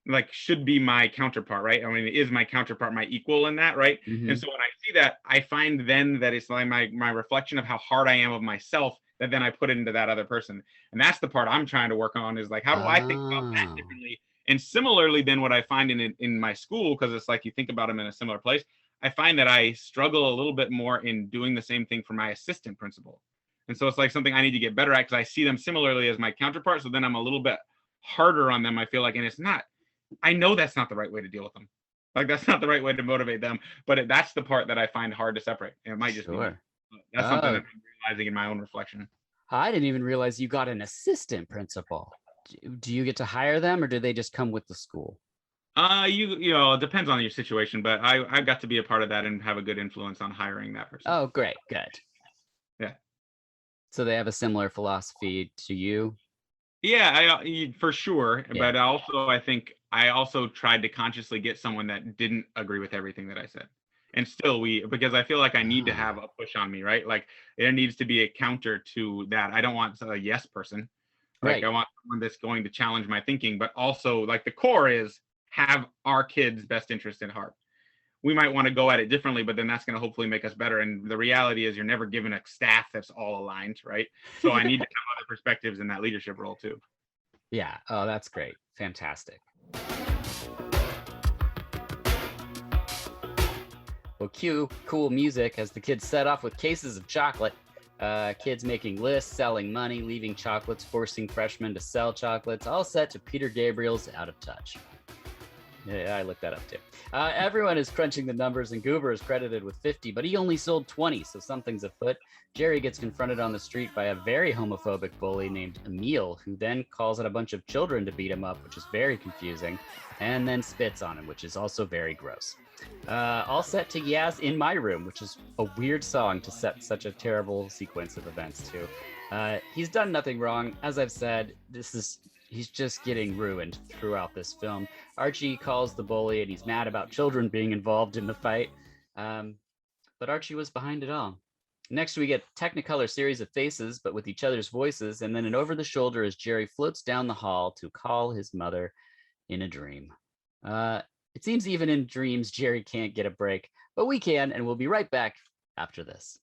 like should be my counterpart, right? I mean, is my counterpart my equal in that, right? And so when I see that, I find then that it's like my reflection of how hard I am of myself that then I put into that other person. And that's the part I'm trying to work on, is like, how do I think about that differently? And similarly, then what I find in my school, because it's like you think about them in a similar place, I find that I struggle a little bit more in doing the same thing for my assistant principal. And so it's like something I need to get better at because I see them similarly as my counterpart. So then I'm a little bit harder on them, I feel like, and it's not, I know that's not the right way to deal with them. Like that's not the right way to motivate them, but that's the part that I find hard to separate. And it might just be me. That's something that I'm realizing in my own reflection. I didn't even realize you got an assistant principal. Do you get to hire them, or do they just come with the school? It depends on your situation, but I got to be a part of that and have a good influence on hiring that person. Oh, great. Good. Yeah. So they have a similar philosophy to you? Yeah, for sure. Yeah. But I think I also tried to consciously get someone that didn't agree with everything that I said. And still because I feel like I need to have a push on me, right? Like there needs to be a counter to that. I don't want a yes person. Like I want someone that's going to challenge my thinking, but also like the core is have our kids' best interest in heart. We might want to go at it differently, but then that's going to hopefully make us better. And the reality is you're never given a staff that's all aligned, right? So I need to have other perspectives in that leadership role too. Yeah. Oh, that's great. Fantastic. Well, cue cool music as the kids set off with cases of chocolate. Kids making lists, selling money, leaving chocolates, forcing freshmen to sell chocolates, all set to Peter Gabriel's Out of Touch. Yeah, I looked that up too. Everyone is crunching the numbers, and Goober is credited with 50, but he only sold 20, so something's afoot. Jerry gets confronted on the street by a very homophobic bully named Emil, who then calls out a bunch of children to beat him up, which is very confusing, and then spits on him, which is also very gross. All set to Yaz in My Room, which is a weird song to set such a terrible sequence of events to. He's done nothing wrong. As I've said, he's just getting ruined throughout this film. Archie calls the bully and he's mad about children being involved in the fight. But Archie was behind it all. Next, we get Technicolor series of faces, but with each other's voices, and then an over the shoulder as Jerry floats down the hall to call his mother in a dream. It seems even in dreams, Jerry can't get a break, but we can, and we'll be right back after this.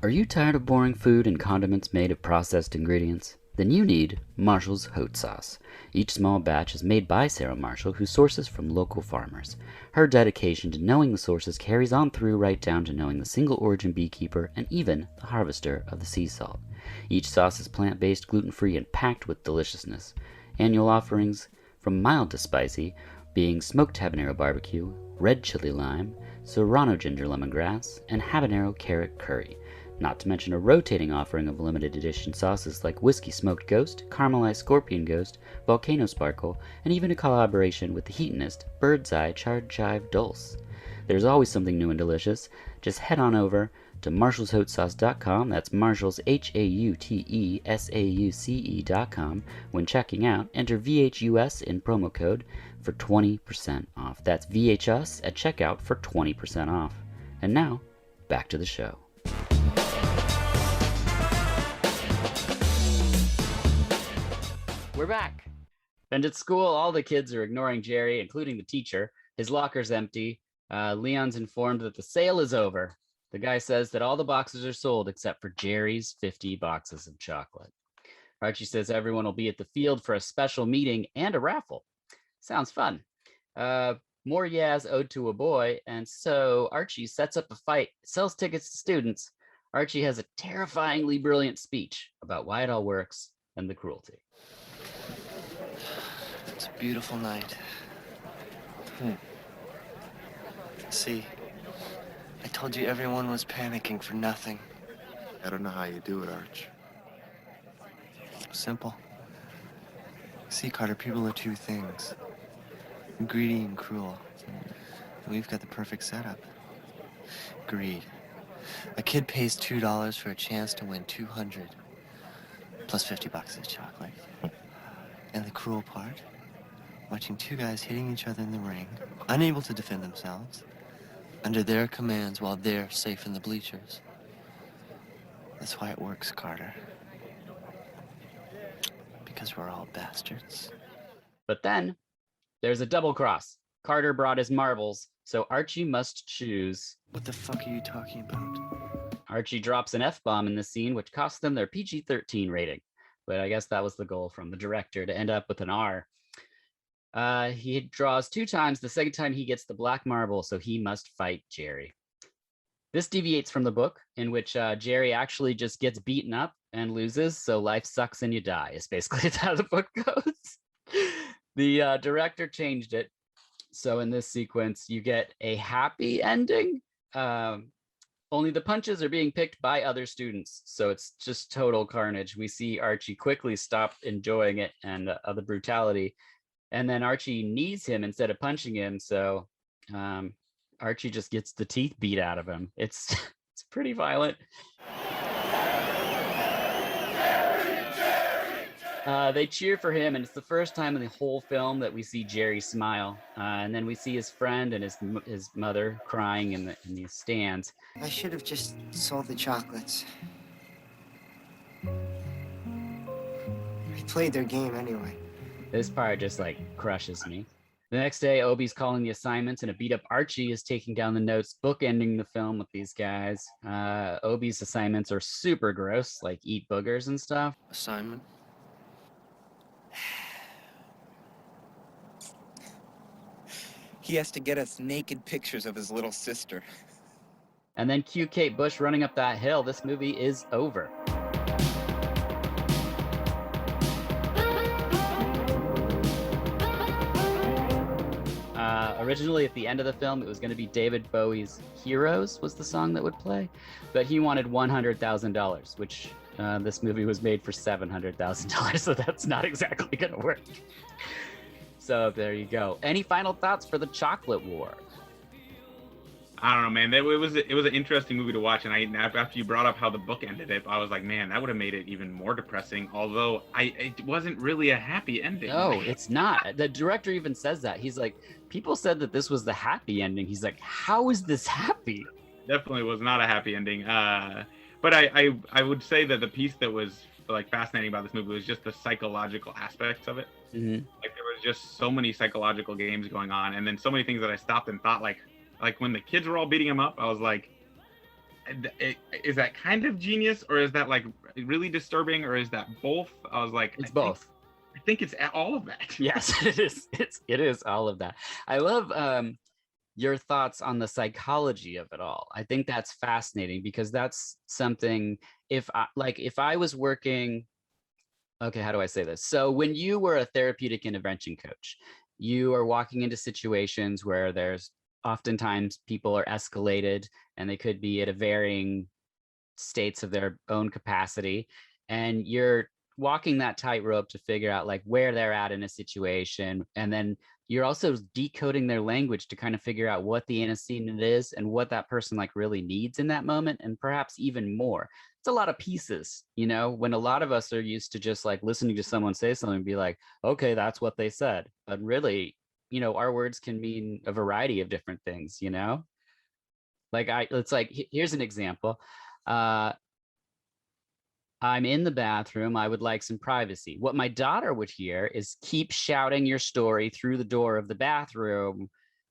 Are you tired of boring food and condiments made of processed ingredients? Then you need Marshall's Hot Sauce. Each small batch is made by Sarah Marshall, who sources from local farmers. Her dedication to knowing the sources carries on through right down to knowing the single origin beekeeper and even the harvester of the sea salt. Each sauce is plant-based, gluten-free, and packed with deliciousness. Annual offerings from mild to spicy being smoked habanero barbecue, red chili lime, serrano ginger lemongrass, and habanero carrot curry. Not to mention a rotating offering of limited edition sauces like Whiskey Smoked Ghost, Caramelized Scorpion Ghost, Volcano Sparkle, and even a collaboration with the Heatonist Bird's Eye Charred Chive Dulce. There's always something new and delicious. Just head on over to marshallshotsauce.com, that's Marshalls HAUTESAUCE.com. When checking out, enter VHUS in promo code for 20% off. That's VHUS at checkout for 20% off. And now, back to the show. We're back. And at school, all the kids are ignoring Jerry, including the teacher. His locker's empty. Leon's informed that the sale is over. The guy says that all the boxes are sold except for Jerry's 50 boxes of chocolate. Archie says everyone will be at the field for a special meeting and a raffle. Sounds fun. More Yaz owed to a boy, and so Archie sets up a fight, sells tickets to students. Archie has a terrifyingly brilliant speech about why it all works and the cruelty. It's a beautiful night. See, I told you everyone was panicking for nothing. I don't know how you do it, Arch. Simple. See, Carter, people are two things. Greedy and cruel. And we've got the perfect setup. Greed. A kid pays $2 for a chance to win 200 plus 50 bucks of chocolate. And the cruel part? Watching two guys hitting each other in the ring, unable to defend themselves, under their commands while they're safe in the bleachers. That's why it works, Carter. Because we're all bastards. But then, there's a double cross. Carter brought his marbles, so Archie must choose. What the fuck are you talking about? Archie drops an F-bomb in the scene, which cost them their PG-13 rating. But I guess that was the goal from the director, to end up with an R. He draws 2 times. The second time he gets the black marble, so he must fight Jerry. This deviates from the book, in which Jerry actually just gets beaten up and loses, so life sucks and you die, is basically how the book goes. The director changed it, so in this sequence, you get a happy ending. Only the punches are being picked by other students, so it's just total carnage. We see Archie quickly stop enjoying it and the brutality, and then Archie knees him instead of punching him, so Archie just gets the teeth beat out of him. It's pretty violent. They cheer for him, and it's the first time in the whole film that we see Jerry smile. And then we see his friend and his mother crying in the stands. I should have just sold the chocolates. I played their game anyway. This part just like crushes me. The next day, Obi's calling the assignments, and a beat-up Archie is taking down the notes, bookending the film with these guys. Obi's assignments are super gross, like eat boogers and stuff. Assignment? He has to get us naked pictures of his little sister. And then cue Kate Bush running up that hill. This movie is over. Originally, at the end of the film, it was going to be David Bowie's Heroes was the song that would play, but he wanted $100,000, which this movie was made for $700,000, so that's not exactly going to work. So there you go. Any final thoughts for the Chocolate War? I don't know, man. It was an interesting movie to watch, and after you brought up how the book ended, I was like, man, that would have made it even more depressing. Although it wasn't really a happy ending. No, it's not. The director even says that. He's like, people said that this was the happy ending. He's like, how is this happy? Definitely was not a happy ending. But I would say that the piece that was like fascinating about this movie was just the psychological aspects of it. Mm-hmm. Like there was just so many psychological games going on, and then so many things that I stopped and thought like when the kids were all beating him up, I was like, is that kind of genius, or is that like really disturbing, or is that both? I was like, it's both. I think it's all of that. Yes, it is. It is all of that. I love your thoughts on the psychology of it all. I think that's fascinating because that's something. If I was working, okay, how do I say this? So when you were a therapeutic intervention coach, you are walking into situations where there's oftentimes people are escalated and they could be at a varying states of their own capacity, and you're walking that tightrope to figure out like where they're at in a situation, and then you're also decoding their language to kind of figure out what the antecedent is and what that person like really needs in that moment, and perhaps even more. It's a lot of pieces, when a lot of us are used to just like listening to someone say something and be like, okay, that's what they said, but really our words can mean a variety of different things, like here's an example. I'm in the bathroom. I would like some privacy. What my daughter would hear is keep shouting your story through the door of the bathroom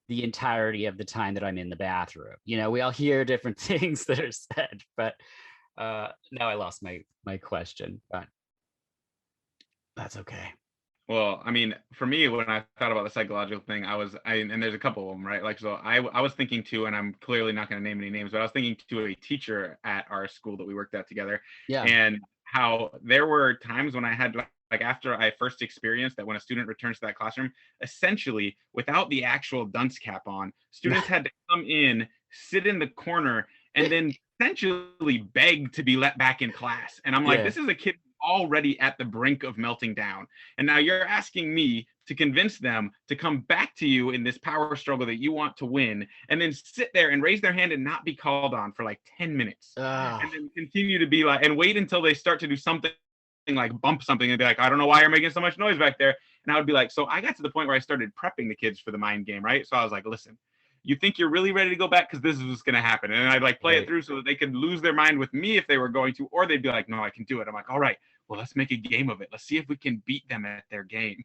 the entirety of the time that I'm in the bathroom. We all hear different things that are said, but now I lost my question, but that's okay. Well, I mean, for me, when I thought about the psychological thing, and there's a couple of them, right? Like, so I was thinking too, and I'm clearly not going to name any names, but I was thinking to a teacher at our school that we worked at together, yeah, and how there were times when I had like after I first experienced that when a student returns to that classroom, essentially without the actual dunce cap on, students had to come in, sit in the corner, and then essentially beg to be let back in class. And I'm like, this is a kid already at the brink of melting down, and now you're asking me to convince them to come back to you in this power struggle that you want to win, and then sit there and raise their hand and not be called on for like 10 minutes, and then continue to be like, and wait until they start to do something like bump something and be like, I don't know why you're making so much noise back there. And I would be like, so I got to the point where I started prepping the kids for the mind game, right? So I was like, listen, you think you're really ready to go back because this is what's going to happen, and I'd like play it through so that they could lose their mind with me if they were going to, or they'd be like, no, I can do it. I'm like, all right, well, let's make a game of it. Let's see if we can beat them at their game.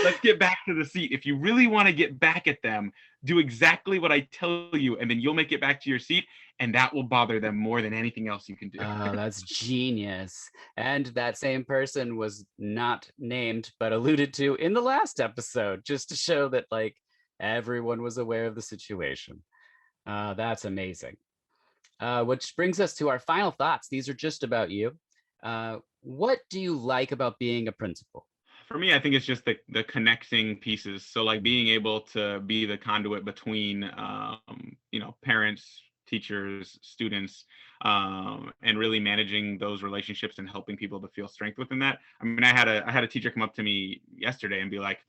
Let's get back to the seat. If you really want to get back at them, do exactly what I tell you, and then you'll make it back to your seat, and that will bother them more than anything else you can do. Oh, that's genius. And that same person was not named, but alluded to in the last episode, just to show that like everyone was aware of the situation. That's amazing. Which brings us to our final thoughts. These are just about you. What do you like about being a principal? For me, I think it's just the connecting pieces. So like being able to be the conduit between, parents, teachers, students, and really managing those relationships and helping people to feel strength within that. I mean, I had a teacher come up to me yesterday and be like,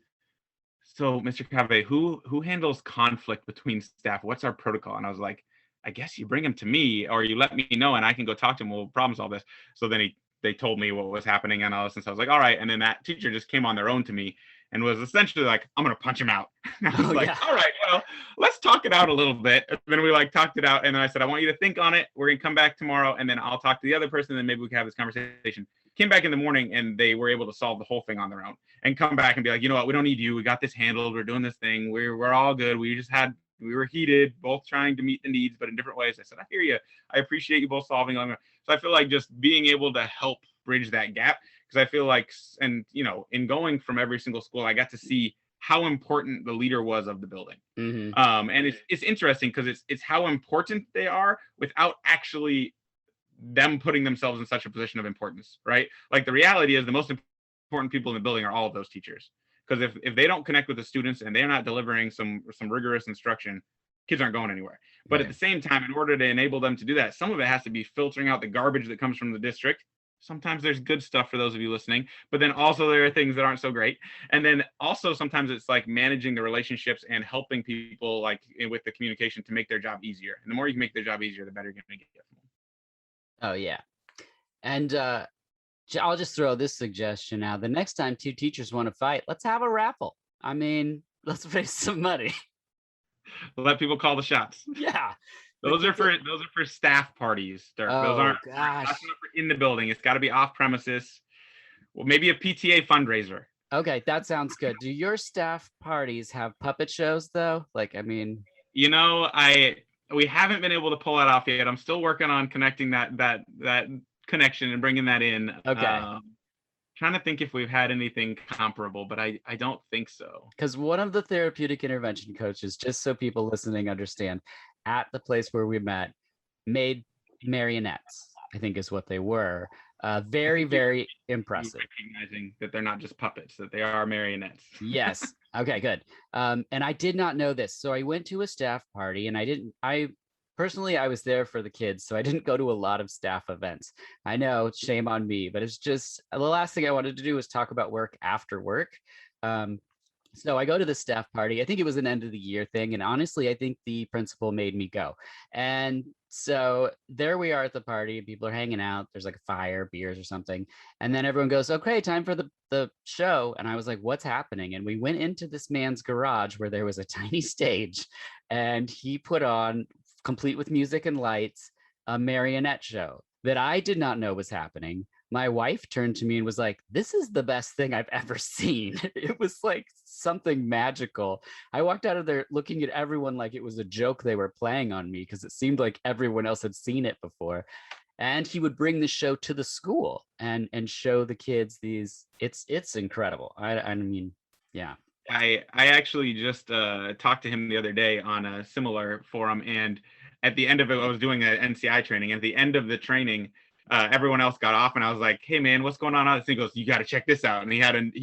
so Mr. Kaveh, who handles conflict between staff? What's our protocol? And I was like, I guess you bring him to me, or you let me know and I can go talk to him. We'll problem solve this. So then they told me what was happening and all this, and so I was like, all right. And then that teacher just came on their own to me and was essentially like, I'm gonna punch him out. And I was all right, well, let's talk it out a little bit. And then we like talked it out, and then I said, I want you to think on it. We're gonna come back tomorrow, and then I'll talk to the other person, and then maybe we can have this conversation. Came back in the morning, and they were able to solve the whole thing on their own and come back and be like, you know what, we don't need you. We got this handled. We're doing this thing. We're all good. We were heated, both trying to meet the needs, but in different ways. I said, I hear you. I appreciate you both solving them. So I feel like just being able to help bridge that gap, because I feel like, and in going from every single school, I got to see how important the leader was of the building. Mm-hmm. And it's interesting because it's how important they are without actually them putting themselves in such a position of importance, right? Like the reality is the most important people in the building are all of those teachers. Because if they don't connect with the students and they're not delivering some rigorous instruction, kids aren't going anywhere. But Right. at the same time, in order to enable them to do that, some of it has to be filtering out the garbage that comes from the district. Sometimes there's good stuff for those of you listening, but then also there are things that aren't so great. And then also sometimes it's like managing the relationships and helping people like with the communication to make their job easier. And the more you can make their job easier, the better you're going to get from them. Oh yeah. And I'll just throw this suggestion out. The next time two teachers want to fight, let's have a raffle. I mean, let's raise some money. Let people call the shots. Yeah. Those are for staff parties, Dirk. Oh, Those aren't gosh. in the building. It's got to be off premises. Well, maybe a PTA fundraiser. Okay, that sounds good. Do your staff parties have puppet shows though? Like, I mean, you know, we haven't been able to pull that off yet. I'm still working on connecting that connection and bringing that in. Okay. Trying to think if we've had anything comparable, but I don't think so. Because one of the therapeutic intervention coaches, just so people listening understand, at the place where we met, made marionettes, I think is what they were. Very, very impressive. Recognizing that they're not just puppets, that they are marionettes. Yes. Okay, good. And I did not know this. So I went to a staff party and I was there for the kids, so I didn't go to a lot of staff events. I know, shame on me, but it's just the last thing I wanted to do was talk about work after work. So I go to the staff party. I think it was an end of the year thing. And honestly, I think the principal made me go. And so there we are at the party. People are hanging out. There's like a fire, beers or something. And then everyone goes, okay, time for the show. And I was like, what's happening? And we went into this man's garage where there was a tiny stage and he put on, complete with music and lights, a marionette show that I did not know was happening. My wife turned to me and was like, this is the best thing I've ever seen. It was like something magical. I walked out of there looking at everyone like it was a joke they were playing on me because it seemed like everyone else had seen it before. And he would bring the show to the school and show the kids these. It's incredible. I mean, yeah. I actually just talked to him the other day on a similar forum, and at the end of it, I was doing an NCI training. At the end of the training, everyone else got off, and I was like, "Hey man, what's going on?" And he goes, "You got to check this out." And he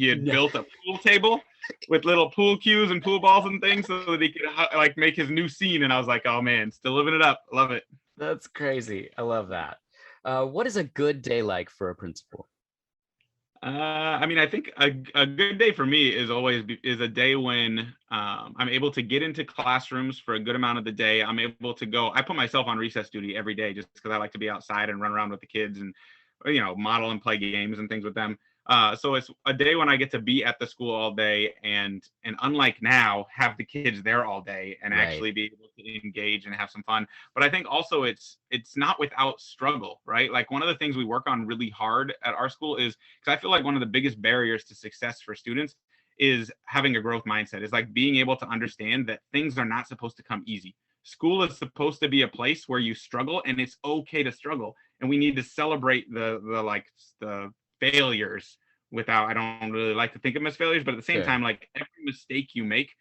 had built a pool table with little pool cues and pool balls and things so that he could like make his new scene. And I was like, "Oh man, still living it up. Love it." That's crazy. I love that. What is a good day like for a principal? I mean, I think a good day for me is always a day when I'm able to get into classrooms for a good amount of the day. I'm able to go. I put myself on recess duty every day just because I like to be outside and run around with the kids and, you know, model and play games and things with them. So it's a day when I get to be at the school all day and unlike now, have the kids there all day and actually be able to engage and have some fun. But I think also it's not without struggle, right? Like one of the things we work on really hard at our school is, because I feel like one of the biggest barriers to success for students is having a growth mindset. Is like being able to understand that things are not supposed to come easy. School is supposed to be a place where you struggle, and it's okay to struggle. And we need to celebrate the failures without, I don't really like to think of them as failures, but at the same time, like every mistake you make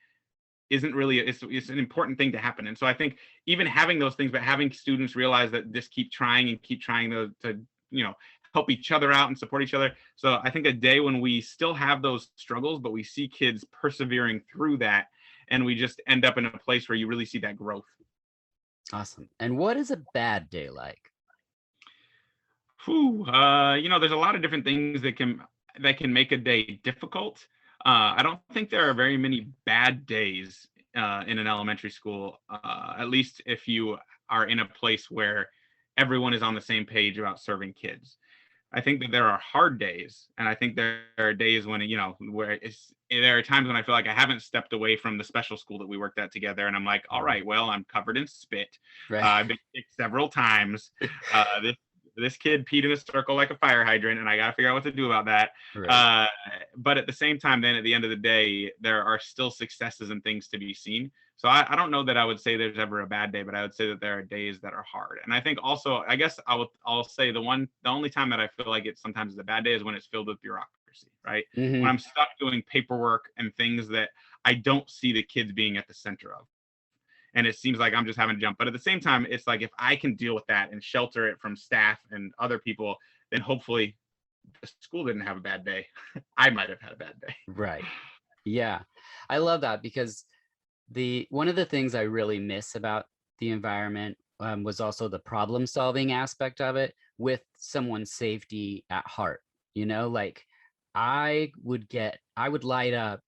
isn't really, it's an important thing to happen. And so I think even having those things, but having students realize that just keep trying to you know, help each other out and support each other. So I think a day when we still have those struggles, but we see kids persevering through that, and we just end up in a place where you really see that growth. Awesome. And what is a bad day like? You know, there's a lot of different things that can make a day difficult. I don't think there are very many bad days in an elementary school, at least if you are in a place where everyone is on the same page about serving kids. I think that there are hard days, and I think there are days when, you know, where there are times when I feel like I haven't stepped away from the special school that we worked at together, and I'm like, all right, well, I'm covered in spit. I've been kicked several times. This kid peed in a circle like a fire hydrant, and I got to figure out what to do about that. But at the same time, then at the end of the day, there are still successes and things to be seen. So I don't know that I would say there's ever a bad day, but I would say that there are days that are hard. And I think also, I guess I'll say the only time that I feel like it sometimes is a bad day is when it's filled with bureaucracy. bureaucracy, right? Mhm. When I'm stuck doing paperwork and things that I don't see the kids being at the center of. And it seems like I'm just having to jump. But at the same time, it's like if I can deal with that and shelter it from staff and other people, then hopefully the school didn't have a bad day. I might have had a bad day. Right. Yeah. I love that because one of the things I really miss about the environment was also the problem solving aspect of it with someone's safety at heart. You know, like I would light up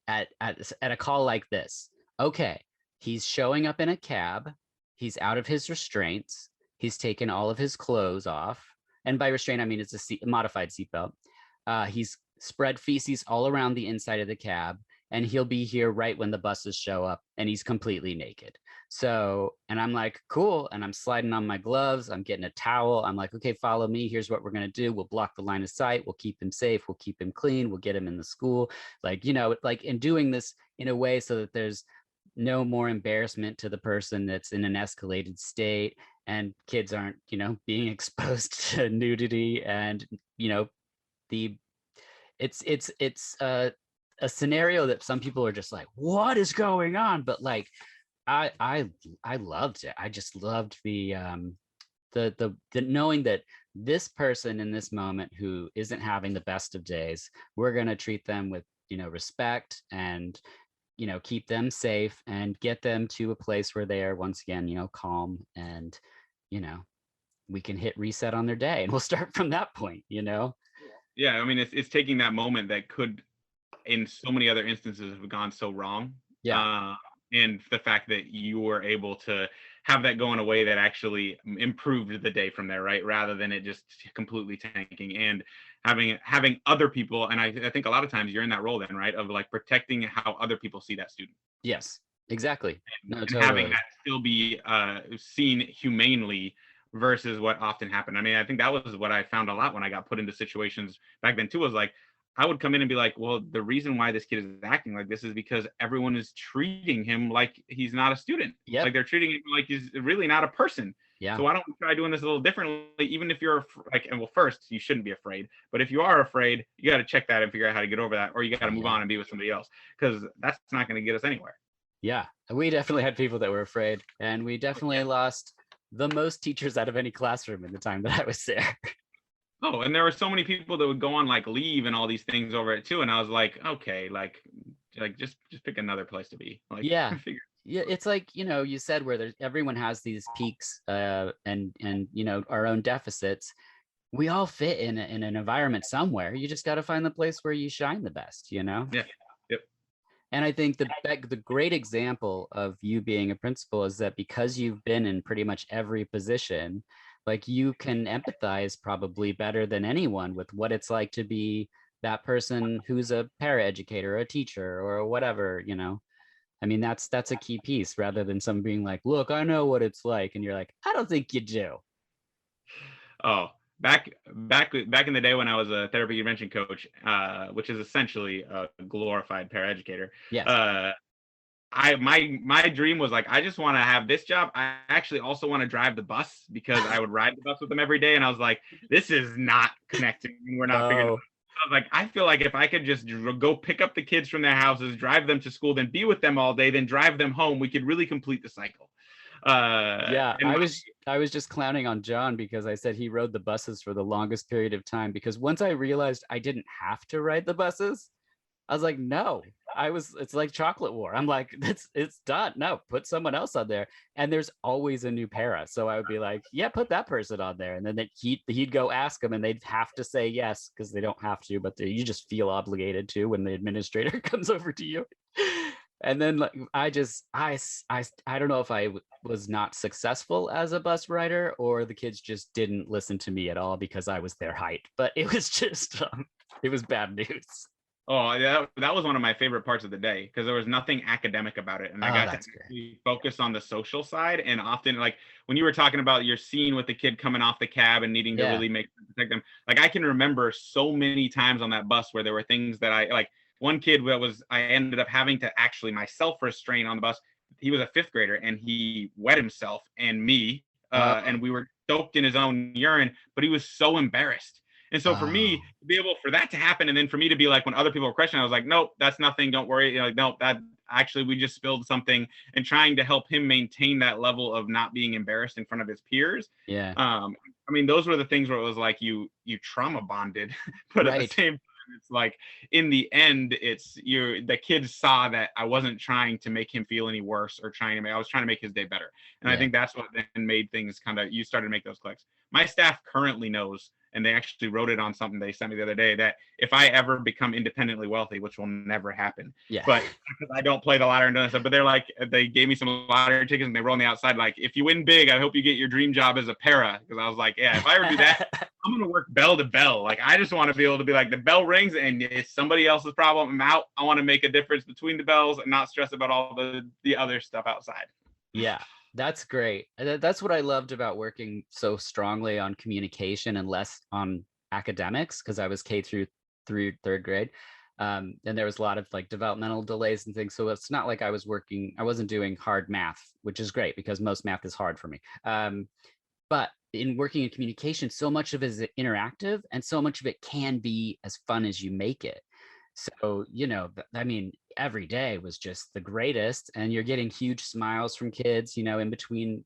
at a call like this. Okay, he's showing up in a cab. He's out of his restraints. He's taken all of his clothes off. And by restraint, I mean it's a modified seatbelt. He's spread feces all around the inside of the cab, and he'll be here right when the buses show up, and he's completely naked. So, and I'm like, cool. And I'm sliding on my gloves. I'm getting a towel. I'm like, okay, follow me. Here's what we're going to do. We'll block the line of sight. We'll keep him safe. We'll keep him clean. We'll get him in the school. Like, you know, like in doing this in a way so that there's no more embarrassment to the person that's in an escalated state, and kids aren't, you know, being exposed to nudity. And, you know, it's a scenario that some people are just like, what is going on? But like, I loved it. I just loved the knowing that this person in this moment who isn't having the best of days, we're going to treat them with, you know, respect and, you know, keep them safe and get them to a place where they are once again, you know, calm, and, you know, we can hit reset on their day and we'll start from that point, you know? Yeah. I mean, it's taking that moment that could, in so many other instances, have gone so wrong. Yeah. And the fact that you were able to have that go in a way that actually improved the day from there, right? Rather than it just completely tanking and having other people. And I think a lot of times you're in that role then, right? Of like protecting how other people see that student. Yes, exactly. And, No, and totally. having that still be seen humanely versus what often happened. I mean, I think that was what I found a lot when I got put into situations back then too, was like, I would come in and be like, well, the reason why this kid is acting like this is because everyone is treating him like he's not a student. Yep. Like they're treating him like he's really not a person. Yeah. So why don't we try doing this a little differently? Even if you're like, and well, first, you shouldn't be afraid. But if you are afraid, you got to check that and figure out how to get over that, or you got to move on and be with somebody else, because that's not going to get us anywhere. Yeah, we definitely had people that were afraid, and we definitely lost the most teachers out of any classroom in the time that I was there. Oh, and there were so many people that would go on like leave and all these things over it too. And I was like, okay, like just pick another place to be. Like, yeah. Yeah, it's like, you know, you said where everyone has these peaks and you know, our own deficits. We all fit in an environment somewhere. You just got to find the place where you shine the best, you know? Yeah. Yep. And I think the great example of you being a principal is that because you've been in pretty much every position, like you can empathize probably better than anyone with what it's like to be that person who's a paraeducator, a teacher, or whatever, you know? I mean, that's a key piece, rather than someone being like, look, I know what it's like. And you're like, I don't think you do. Oh, back in the day when I was a therapy intervention coach, which is essentially a glorified paraeducator. Yes. My dream was like, I just want to have this job. I actually also want to drive the bus, because I would ride the bus with them every day. And I was like, this is not connecting. We're not figuring it out. I was like, I feel like if I could just go pick up the kids from their houses, drive them to school, then be with them all day, then drive them home, we could really complete the cycle. Yeah, I was just clowning on John because I said he rode the buses for the longest period of time, because once I realized I didn't have to ride the buses, I was like, no, it's like Chocolate War. I'm like, it's done. No, put someone else on there. And there's always a new para. So I would be like, yeah, put that person on there. And then he'd go ask them, and they'd have to say yes, because they don't have to, but you just feel obligated to when the administrator comes over to you. And then like, I don't know if I was not successful as a bus rider, or the kids just didn't listen to me at all because I was their height, but it was just, it was bad news. Oh, yeah, that was one of my favorite parts of the day, because there was nothing academic about it. And I got to focus on the social side. And often, like when you were talking about your scene with the kid coming off the cab and needing to really protect them, like I can remember so many times on that bus where there were things that I like. One kid I ended up having to actually myself restrain on the bus. He was a 5th grader, and he wet himself and me, and we were soaked in his own urine, but he was so embarrassed. And so for me to be able for that to happen, and then for me to be like, when other people were questioning, I was like, nope, that's nothing, don't worry. Like, nope, that actually we just spilled something, and trying to help him maintain that level of not being embarrassed in front of his peers. Yeah. I mean, those were the things where it was like you trauma bonded, but at the same time, it's like in the end, the kids saw that I wasn't trying to make him feel any worse or I was trying to make his day better. And I think that's what then made things you started to make those clicks. My staff currently knows, and they actually wrote it on something they sent me the other day, that if I ever become independently wealthy, which will never happen, but because I don't play the lottery and do that stuff, but they gave me some lottery tickets and they wrote on the outside, like, if you win big, I hope you get your dream job as a para. Because I was like, yeah, if I ever do that, I'm going to work bell to bell. Like, I just want to be able to be like, the bell rings and it's somebody else's problem, I'm out. I want to make a difference between the bells and not stress about all the other stuff outside. Yeah. That's great. That's what I loved about working so strongly on communication and less on academics, because I was K through third grade. And there was a lot of like developmental delays and things. So it's not like I wasn't doing hard math, which is great because most math is hard for me. But in working in communication, so much of it is interactive and so much of it can be as fun as you make it. So, I mean, every day was just the greatest, and you're getting huge smiles from kids, in between,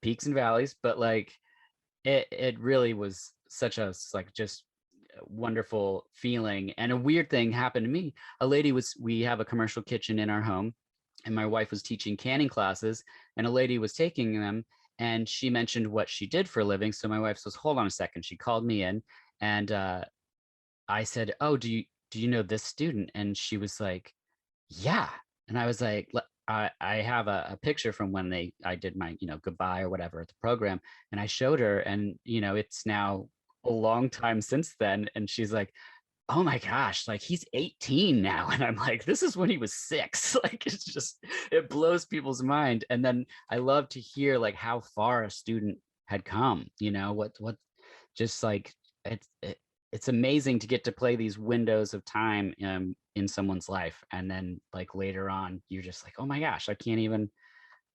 peaks and valleys, but like it really was such a just wonderful feeling. And a weird thing happened to me. We have a commercial kitchen in our home, and my wife was teaching canning classes, and a lady was taking them, and she mentioned what she did for a living. So my wife says, hold on a second. She called me in, and I said, oh, do you know this student? And she was like, yeah. And I was like, I have a picture from when I did my, goodbye or whatever at the program. And I showed her, and, it's now a long time since then. And she's like, oh my gosh, like he's 18 now. And I'm like, this is when he was 6. Like, it blows people's mind. And then I love to hear like how far a student had come, what just like, it's amazing to get to play these windows of time in someone's life. And then like later on, you're just like, oh my gosh,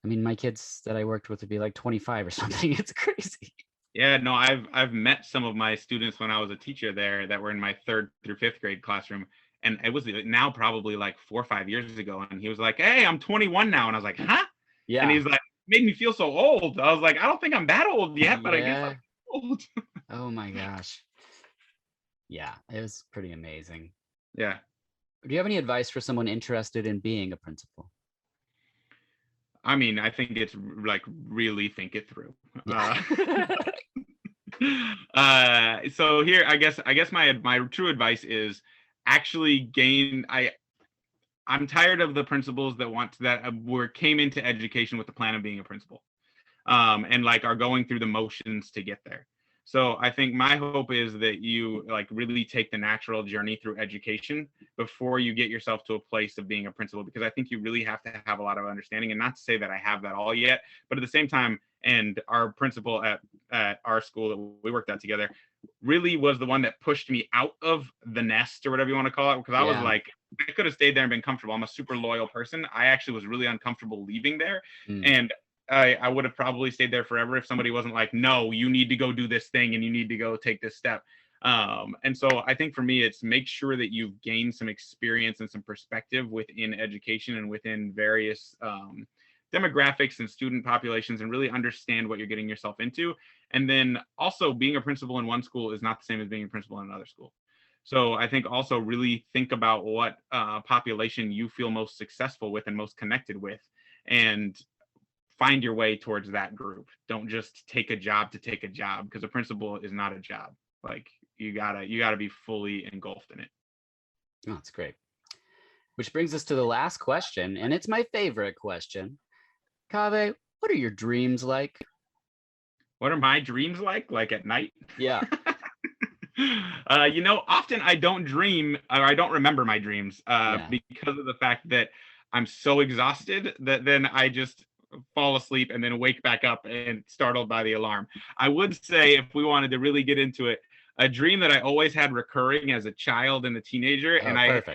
my kids that I worked with would be like 25 or something. It's crazy. Yeah, no, I've met some of my students when I was a teacher there that were in my 3rd through 5th grade classroom. And it was now probably like 4 or 5 years ago. And he was like, hey, I'm 21 now. And I was like, huh? Yeah. And he's like, made me feel so old. I was like, I don't think I'm that old yet, but I guess I'm old. Oh my gosh. Yeah, it was pretty amazing. Yeah. Do you have any advice for someone interested in being a principal? I mean, I think it's like really think it through. Yeah. So here, I guess my true advice is actually I'm tired of the principals that came into education with the plan of being a principal, and like are going through the motions to get there. So I think my hope is that you like really take the natural journey through education before you get yourself to a place of being a principal, because I think you really have to have a lot of understanding. And not to say that I have that all yet, but at the same time, and our principal at our school that we worked at together really was the one that pushed me out of the nest, or whatever you want to call it, because I was like, I could have stayed there and been comfortable. I'm a super loyal person. I actually was really uncomfortable leaving there. And I would have probably stayed there forever if somebody wasn't like, no, you need to go do this thing and you need to go take this step. And so I think for me, it's make sure that you've gained some experience and some perspective within education and within various demographics and student populations, and really understand what you're getting yourself into. And then also, being a principal in one school is not the same as being a principal in another school. So I think also really think about what population you feel most successful with and most connected with, and find your way towards that group. Don't just take a job to take a job, because a principal is not a job. Like you gotta be fully engulfed in it. Oh, that's great. Which brings us to the last question, and it's my favorite question. Kaveh, what are your dreams like? What are my dreams like? Like at night? Yeah. Often I don't dream, or I don't remember my dreams because of the fact that I'm so exhausted that then I just fall asleep and then wake back up and startled by the alarm. I would say, if we wanted to really get into it, a dream that I always had recurring as a child and a teenager, and I always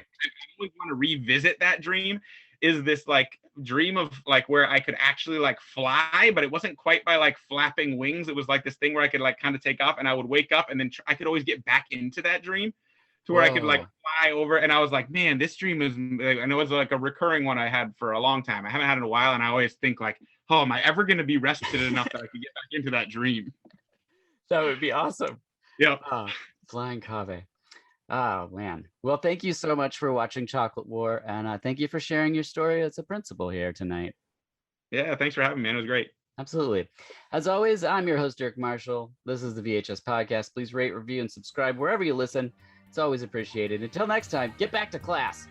want to revisit that dream, is this like dream of like where I could actually like fly, but it wasn't quite by like flapping wings. It was like this thing where I could like kind of take off, and I would wake up, and then I could always get back into that dream to where I could like fly over. And I was like, man, this dream is, and it was like a recurring one I had for a long time. I haven't had it in a while, and I always think like, oh, am I ever going to be rested enough that I could get back into that dream? That would be awesome. Yeah. Flying Kaveh. Oh, man. Well, thank you so much for watching Chocolate War, and thank you for sharing your story as a principal here tonight. Yeah, thanks for having me, man. It was great. Absolutely. As always, I'm your host, Dirk Marshall. This is the VHS Podcast. Please rate, review, and subscribe wherever you listen. It's always appreciated. Until next time, get back to class.